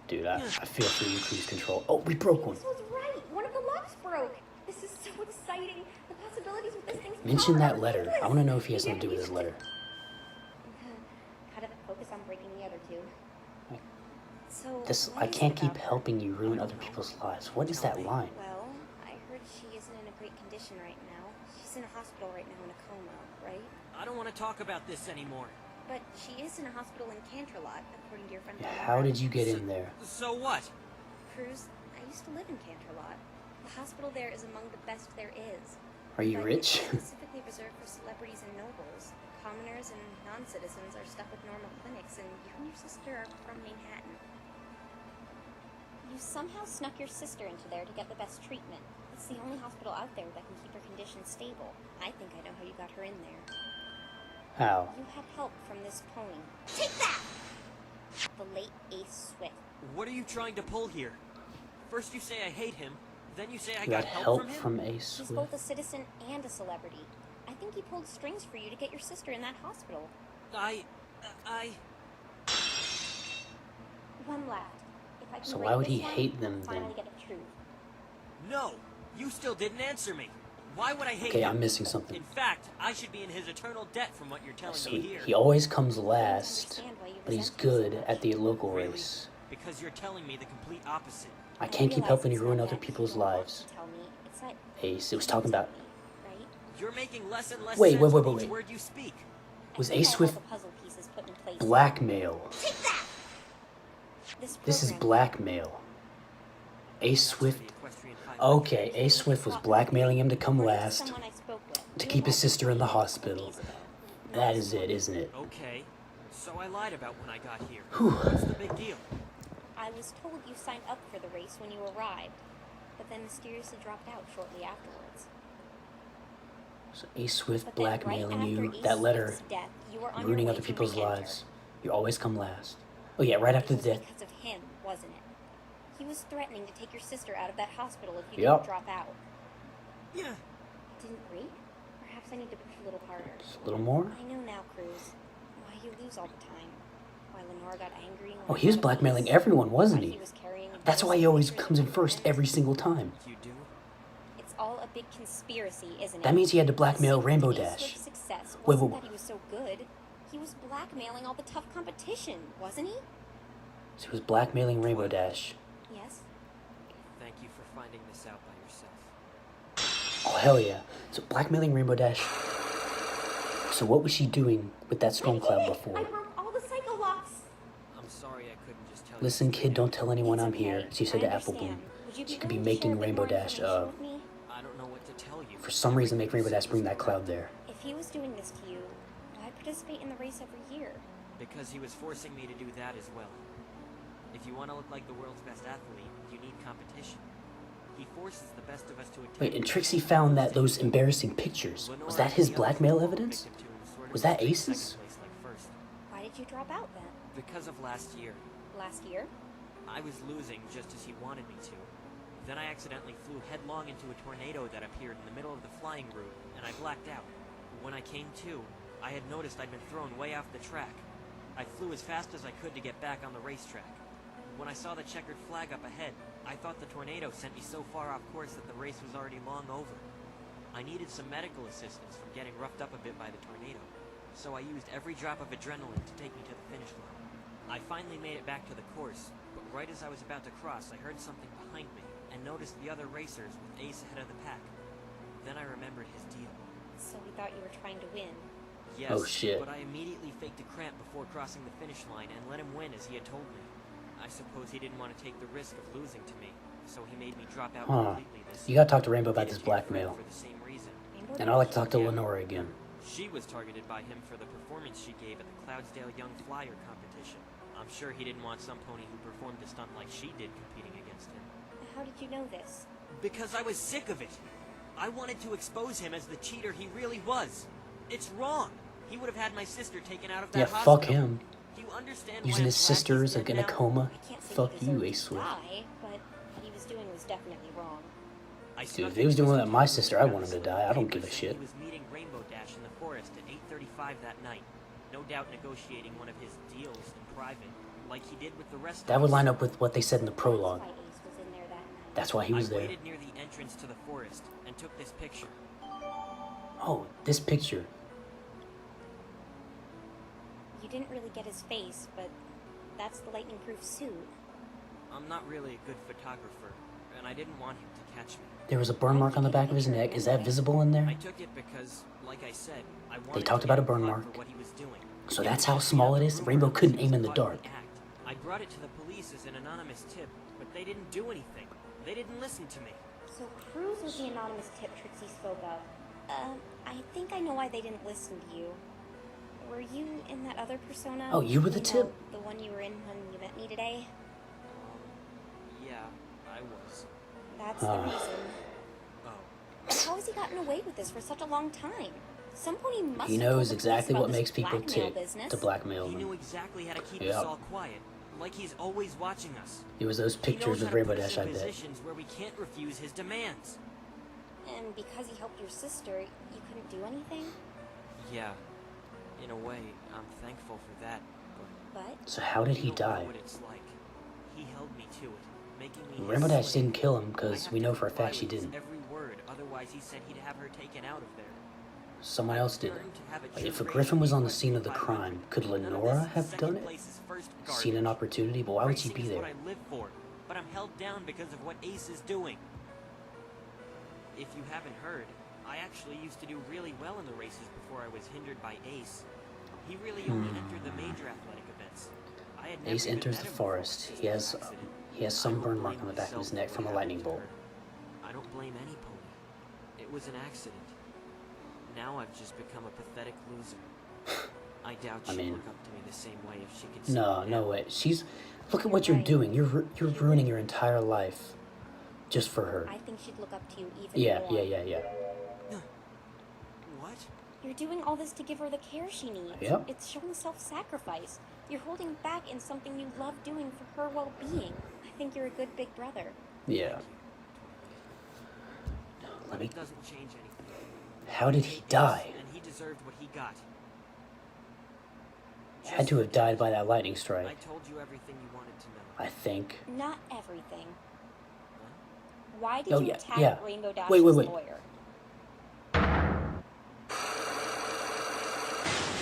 dude, I feel for you, Cruise Control. Oh, we broke one. This was right. One of the locks broke. This is so exciting. The possibilities with this thing's Mention power that are letter. I limitless. want to know if he has something to do with his letter. Gotta focus on breaking the other two. So, This, what I is it can't keep about her? helping you ruin other people's lives. What is that line? Well, I heard she isn't in a great condition right now. She's in a hospital right now in a coma, right? I don't want to talk about this anymore. But she is in a hospital in Canterlot, according to your friend. How did you get in there? So what? Cruz, I used to live in Canterlot. The hospital there is among the best there is. Are you But rich? It's specifically reserved for celebrities and nobles. Commoners and non-citizens are stuck with normal clinics, and you and your sister are from Manhattan. You somehow snuck your sister into there to get the best treatment. It's the only hospital out there that can keep her condition stable. I think I know how you got her in there. How? You had help from this pony. Take that! The late Ace Swift. What are you trying to pull here? First you say I hate him, then you say I You got got help help from him? from Ace He's Swift? both a citizen and a celebrity. I think he pulled strings for you to get your sister in that hospital. One left. If I can So break why would this he one, hate them I'll finally then? get the truth. No! You still didn't answer me. Why would I hate Okay, him? I'm missing something. In fact, I should be in his eternal debt from what you're telling So me here. he always comes last, understand why you but he's resent him so good much. at the local Really? race. Because you're telling me the complete opposite. I can't keep realize helping you it's ruin not other that people's you don't want lives. to tell me. It's that Ace, it was you talking tell about... me, right? You're making less and less Wait, sense wait, with wait, each wait. word you speak. Was I think Ace I have Swift the puzzle pieces put in place. blackmail? Take that! This is program- blackmail. Ace That's for Swift... the equestrian pilot. Okay, Ace Swift was blackmailing him to come According to last someone I spoke with, to you keep his met sister in the a couple hospital. days ago. That is it, isn't it? Okay, so I lied about when I got here. Whew. What's the big deal? I was told you signed up for the race when you arrived, but then mysteriously dropped out shortly afterwards. So Ace Swift But then right blackmailing after you, Ace that letter, Swift's death, you were on ruining your way other to people's re-enter. lives. You always come last. Oh yeah, right after It was the death. because of him, wasn't it? He was threatening to take your sister out of that hospital if you Yep. didn't drop out. Yeah. Didn't break? Perhaps I need to push a little harder. Just a little more. I know now, Cruz, why you lose all the time. Why Lenore got angry when Oh, I he was got a blackmailing piece. everyone, wasn't Why he? was carrying a That's dose why of he always pictures comes in of first friends. every single time. You do? It's all a big conspiracy, isn't it? That means he had to blackmail The secret Rainbow to Ace Dash. Swift's success Wait, wasn't wait, that he was so good. He was blackmailing all the tough competition, wasn't he? So he was blackmailing Rainbow Dash. Yes. Thank you for finding this out by yourself. Oh hell yeah. So blackmailing Rainbow Dash. So what was she doing with that storm cloud I before? broke all the psycho locks. tell Listen, you. kid, don't tell anyone It's I'm here. okay. She said I to Apple Bloom. understand. Would you She could be willing to share making a bit Rainbow more Dash, information with me? I don't know what to tell you. for some reason make Rainbow Everything Dash bring seems that cloud there. If he was doing this to you, why participate in the race every year? Because he was forcing me to do that as well. If you want to look like the world's best athlete, you need competition. He forces the best of us to attain. Wait, and Trixie found that those embarrassing pictures. Was that his blackmail evidence? Was that Ace's? Why did you drop out then? Because of last year. Last year? I was losing just as he wanted me to. Then I accidentally flew headlong into a tornado that appeared in the middle of the flying route, and I blacked out. When I came to, I had noticed I'd been thrown way off the track. I flew as fast as I could to get back on the racetrack. When I saw the checkered flag up ahead, I thought the tornado sent me so far off course that the race was already long over. I needed some medical assistance from getting roughed up a bit by the tornado, so I used every drop of adrenaline to take me to the finish line. I finally made it back to the course, but right as I was about to cross, I heard something behind me and noticed the other racers with Ace ahead of the pack. Then I remembered his deal. So we thought you were trying to win. Yes, oh shit. But I immediately faked a cramp before crossing the finish line and let him win as he had told me. I suppose he didn't want to take the risk of losing to me, so he made me drop out completely this You gotta talk to Rainbow about this blackmail. for the same reason. And I'd like to talk to Lenora again. She was targeted by him for the performance she gave at the Cloudsdale Young Flyer competition. I'm sure he didn't want some pony who performed a stunt like she did competing against him. How did you know this? Because I was sick of it. I wanted to expose him as the cheater he really was. It's wrong. He would have had my sister taken out of that hospital. Fuck him. Do you understand Using why his I'm glad sister he's as dead in a now? coma. I can't say Fuck he you, deserved Ace to Swift. die, but what he was doing was definitely wrong. Dude, if he was doing that to my sister, I want him to die. I don't give a shit. He was meeting Rainbow Dash in the forest at 8:35 that night. No doubt negotiating one of his deals in private, like he did with the rest That of would us. line up with what they said in the prologue. That's why Ace was in there that night. That's why he was I there. waited near the entrance to the forest and took this picture. Oh, this picture. You didn't really get his face, but that's the lightning-proof suit. I'm not really a good photographer, and I didn't want him to catch me. There was a burn mark on the back of his neck. Is that visible in I there? took it because, like I said, I wanted They talked to about get a burn caught mark. for what he was doing. So that's how small it is? Rainbow couldn't aim in the dark. I brought it to the police as an anonymous tip, but they didn't do anything. They didn't listen to me. So Cruz was the anonymous tip Trixie spoke of. I think I know why they didn't listen to you. Were you in that other persona? Oh, you were the tip? The one you were in when you met me today? Yeah, I was. That's the reason. Oh. But how has he gotten away with this for such a long time? Some pony must He have told knows the police exactly about what this makes people blackmail tick business. to blackmail He knew them. exactly how to keep Yep. us all quiet, like he's always watching us. It was those He knows pictures how of to Rainbow put us Dash, I in bet. positions where we can't refuse his demands. And because he helped your sister, you couldn't do anything? Yeah, in a way, I'm thankful for that. But So how did he you don't know die? what it's like. He held me to it, making me his Rainbow Dash slave. didn't kill him I because have we to know for a comply fact she with his didn't. Every word, otherwise he said he'd have her taken out of there. Someone else did it. Learned to have a Like, if a true Griffin was on the rating scene of the 1.500. crime, could None of Lenora this have second done it? place is first Seen an garbage. opportunity, but why would she Racing be is there? what I live for, but I'm held down because of what Ace is doing. If you haven't heard, I actually used to do really well in the races before I was hindered by Ace. He really only entered the major athletic events. I had never Ace even enters met the him forest. before He has this accident. he has I some don't burn mark blame on the back of his myself neck for from a what lightning happened to bolt. her. I don't blame any pony. It was an accident. Now I've just become a pathetic loser. I doubt I she'd mean, look up to me the same way if she could see No, me no now. way. She's look at what you're Right. doing. You're ruining your entire life just for her. I think she'd look up to you even Yeah, more. yeah. What? You're doing all this to give her the care she needs. Yep. It's showing self-sacrifice. You're holding back in something you love doing for her well-being. I think you're a good big brother. Yeah. Let me. It doesn't change anything. How did he die? And he deserved what he got. Had to have died by that lightning I strike. told you everything you wanted to know. I think. Not everything. Why did Oh, you yeah, attack yeah. Rainbow Dash's Wait. lawyer?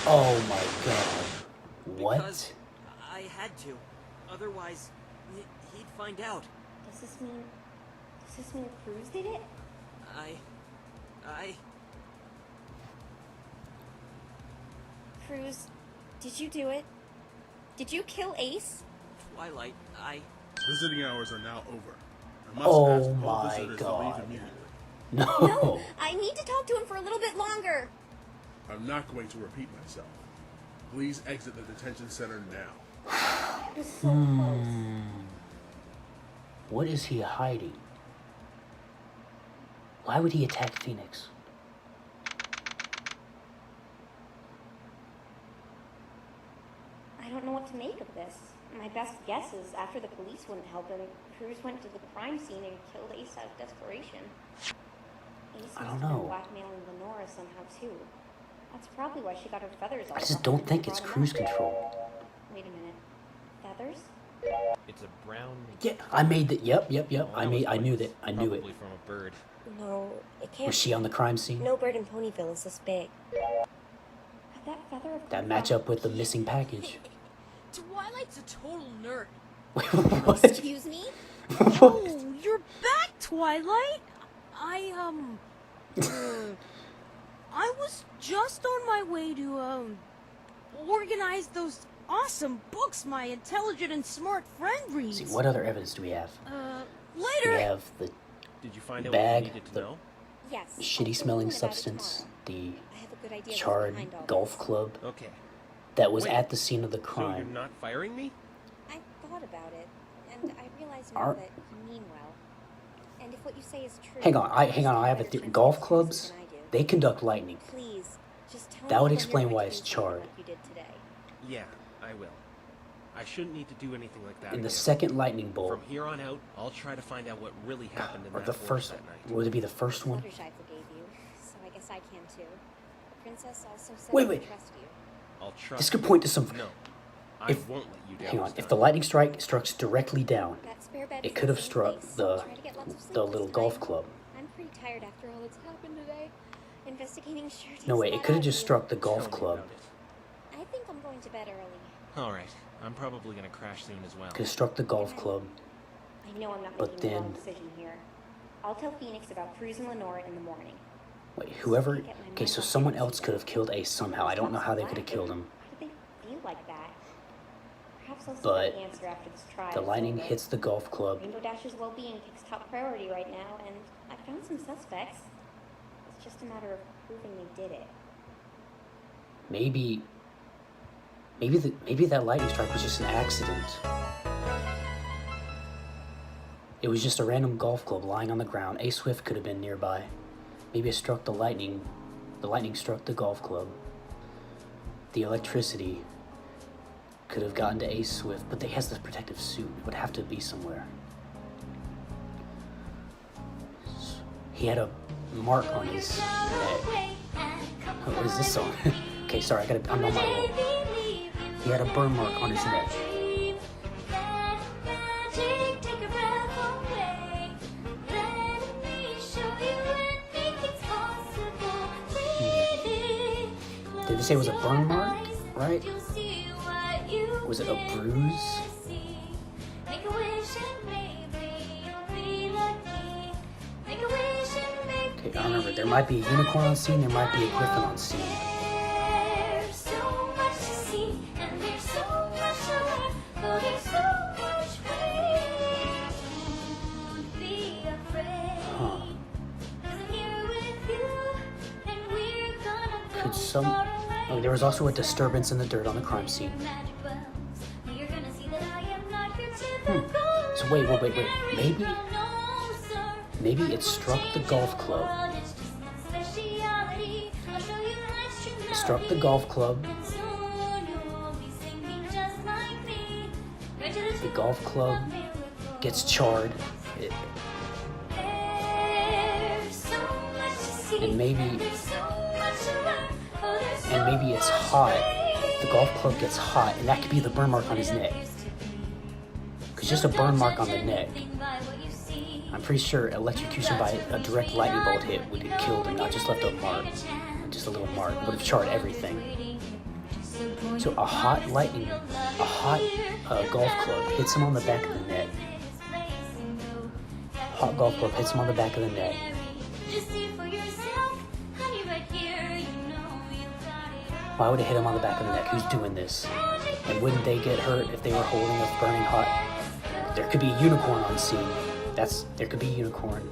Oh my god. What? Because I had to. Otherwise, he'd find out. Does this mean Cruz did it? Cruz, did you do it? Did you kill Ace? Twilight, Visiting hours are now over. I must Oh ask all my visitors to leave God. immediately. No, I need to talk to him for a little bit longer. I'm not going to repeat myself. Please exit the detention center now. It was so close. What is he hiding? Why would he attack Phoenix? I don't know what to make of this. My best guess is after the police wouldn't help him, Cruz went to the crime scene and killed Ace out of desperation. Ace I must don't have been know. blackmailing Lenora somehow too. That's probably why she got her feathers all I just ruffled don't when think she it's brought him cruise up. control. Wait a minute. Feathers? It's a brown... Yeah, I made that. Yep. Well, I knew that. I knew it. Probably from a bird. No, it can't. Was she on the crime scene? No bird in Ponyville is this big. Could that feather have That come match from- up with the missing package. Twilight's a total nerd. What? Excuse me? Oh, you're back, Twilight. I was just on my way to organize those awesome books my intelligent and smart friend reads. See, what other evidence do we have? Later. We have the Did you find out bag, what you needed to the know? Yes. I'll shitty fill you smelling in about it substance, tomorrow. the I have a good idea what's charred behind all golf this. club Okay. that was Wait, at the scene of the So you're crime. not firing me? I thought about it, and I realize now Are- that you mean well. And if what you say is true, Hang on, I stand have a better theory. chance Golf of success clubs, than I do. they conduct lightning. Please, just tell That me would when explain you're going why to it's do something charred. like you did today. Yeah, I will. I shouldn't need to do anything like that In the again. second lightning bolt, From here on out, I'll try to find out what really happened in or that the forest first, that night. would it be the first one? Fluttershy forgave you, so I guess I can too. The princess also said Wait, to wait. trust you. I'll trust This could you. point to some. No, I If- won't let you down. Hang on, this if the time. lightning strike struck directly down, That spare bed it is could in have the same struck place. the Try to get lots of sleep the this little time. golf club. I'm pretty tired after all that's happened today. Investigating sure takes No, wait, a it lot could have out just of you. struck the Tell golf me club. about it. I think I'm going to bed early. All right, I'm probably gonna crash soon as well. Could have struck the golf club. I know I'm not But making the wrong then- decision here. I'll tell Phoenix about Cruz and Lenora in the morning. Wait, whoever. Okay, so someone else could have killed Ace somehow. I don't know how they could have killed him. Why do they feel like that? Perhaps I'll see But the answer after this trial. the is lightning over. hits the golf club. Rainbow Dash's well-being takes top priority right now, and I found some suspects. It's just a matter of proving they did it. Maybe that lightning strike was just an accident. It was just a random golf club lying on the ground. Ace Swift could have been nearby. Maybe it struck the lightning. The lightning struck the golf club. The electricity could have gotten to Ace Swift, but he has this protective suit. It would have to be somewhere. He had a mark on his neck. Oh, what is this song? Okay, sorry, I'm on my roll. He had a burn mark on his neck. Did they say it was a burn mark, right? Was it a bruise? Okay, I remember. There might be a unicorn on scene, there might be a griffin on scene. Huh. Could some... Oh, there was also a disturbance in the dirt on the crime scene. So wait. Maybe it struck the golf club. It struck the golf club. The golf club gets charred. And maybe it's hot. The golf club gets hot, and that could be the burn mark on his neck. Because just a burn mark on the neck, I'm pretty sure electrocution by a direct lightning bolt hit would have killed him, not just left a mark. Just a little mark. Would have charred everything. So a hot golf club hits him on the back of the neck. Hot golf club hits him on the back of the neck. Why would it hit him on the back of the neck? Who's doing this? And wouldn't they get hurt if they were holding a burning hot? There could be a unicorn on scene. There could be a unicorn.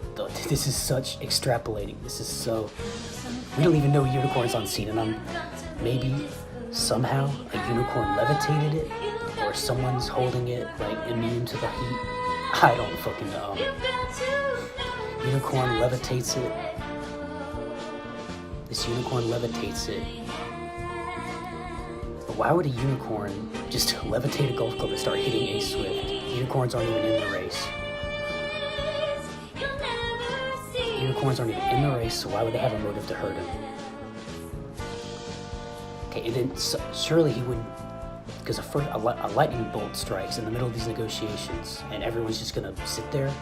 This is such extrapolating. This is so... We don't even know unicorns on scene, and maybe somehow a unicorn levitated it, or someone's holding it, like, immune to the heat. I don't fucking know. Unicorn levitates it. This unicorn levitates it. But why would a unicorn just levitate a golf club and start hitting Ace Swift? Unicorns aren't even in the race. Unicorns aren't even in the race, so why would they have a motive to hurt him? Okay, and then surely he wouldn't, because a lightning bolt strikes in the middle of these negotiations, and everyone's just gonna sit there.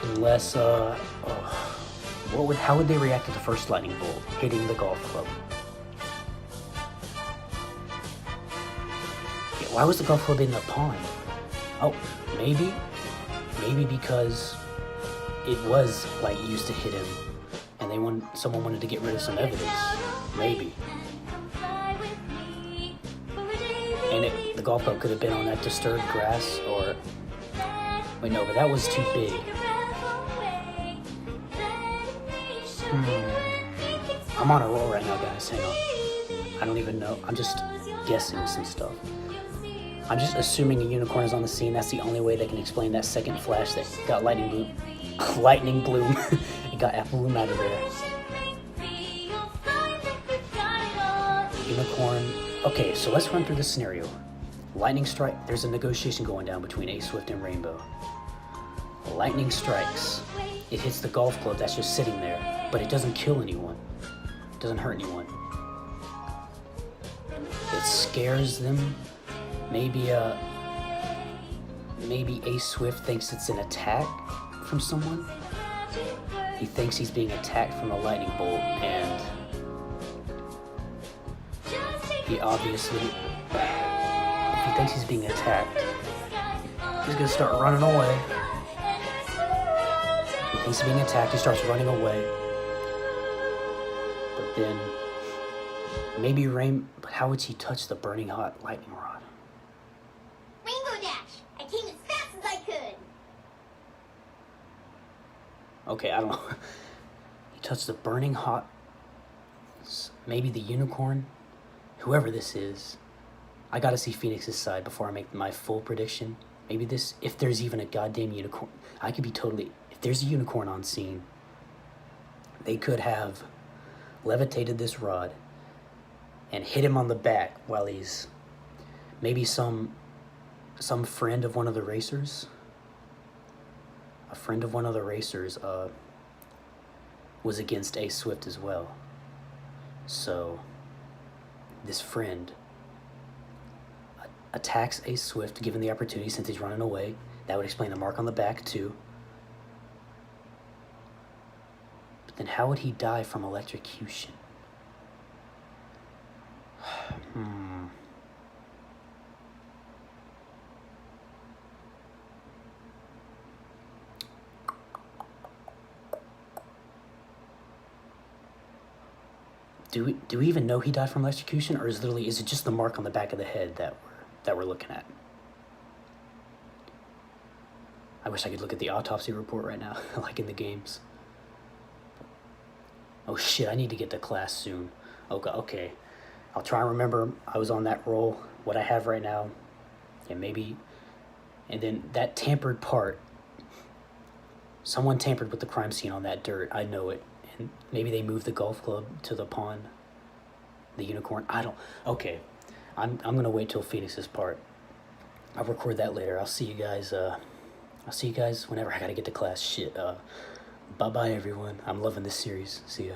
Unless, how would they react to the first lightning bolt hitting the golf club? Yeah, why was the golf club in the pond? Oh, maybe because it was like used to hit him, and someone wanted to get rid of some evidence. Maybe. And the golf club could have been on that disturbed grass, or wait, no, but that was too big. I'm on a roll right now, guys. Hang on. I don't even know. I'm just guessing some stuff. I'm just assuming a unicorn is on the scene. That's the only way they can explain that second flash that got lightning bloom. It got apple bloom out of there. Unicorn. Okay, so let's run through the scenario. Lightning strike. There's a negotiation going down between Ace Swift and Rainbow. Lightning strikes. It hits the golf club that's just sitting there, but it doesn't kill anyone. It doesn't hurt anyone. It scares them. Maybe Ace Swift thinks it's an attack from someone. He thinks he's being attacked from a lightning bolt, and he obviously, if he thinks he's being attacked, he's gonna start running away. If he thinks he's being attacked, he starts running away. But then, but how would he touch the burning hot lightning rod? Rainbow Dash! I came as fast as I could! Okay, I don't know. He touched the burning hot... Maybe the unicorn? Whoever this is. I gotta see Phoenix's side before I make my full prediction. Maybe if there's even a goddamn unicorn... I could be totally... If there's a unicorn on scene, they could have levitated this rod and hit him on the back while he's... Maybe some friend of one of the racers... A friend of one of the racers was against Ace Swift as well. So this friend attacks Ace Swift, given the opportunity since he's running away. That would explain the mark on the back too. But then how would he die from electrocution? Do we even know he died from electrocution, or is it just the mark on the back of the head that we're looking at? I wish I could look at the autopsy report right now, like in the games. Oh shit, I need to get to class soon. Okay. I'll try and remember I was on that roll, what I have right now. Yeah, maybe. And then that tampered part. Someone tampered with the crime scene on that dirt, I know it. And maybe they moved the golf club to the pond. The unicorn. Okay. I'm gonna wait till Phoenix's part. I'll record that later. I'll see you guys whenever I gotta get to class. Shit. Bye bye everyone. I'm loving this series. See ya.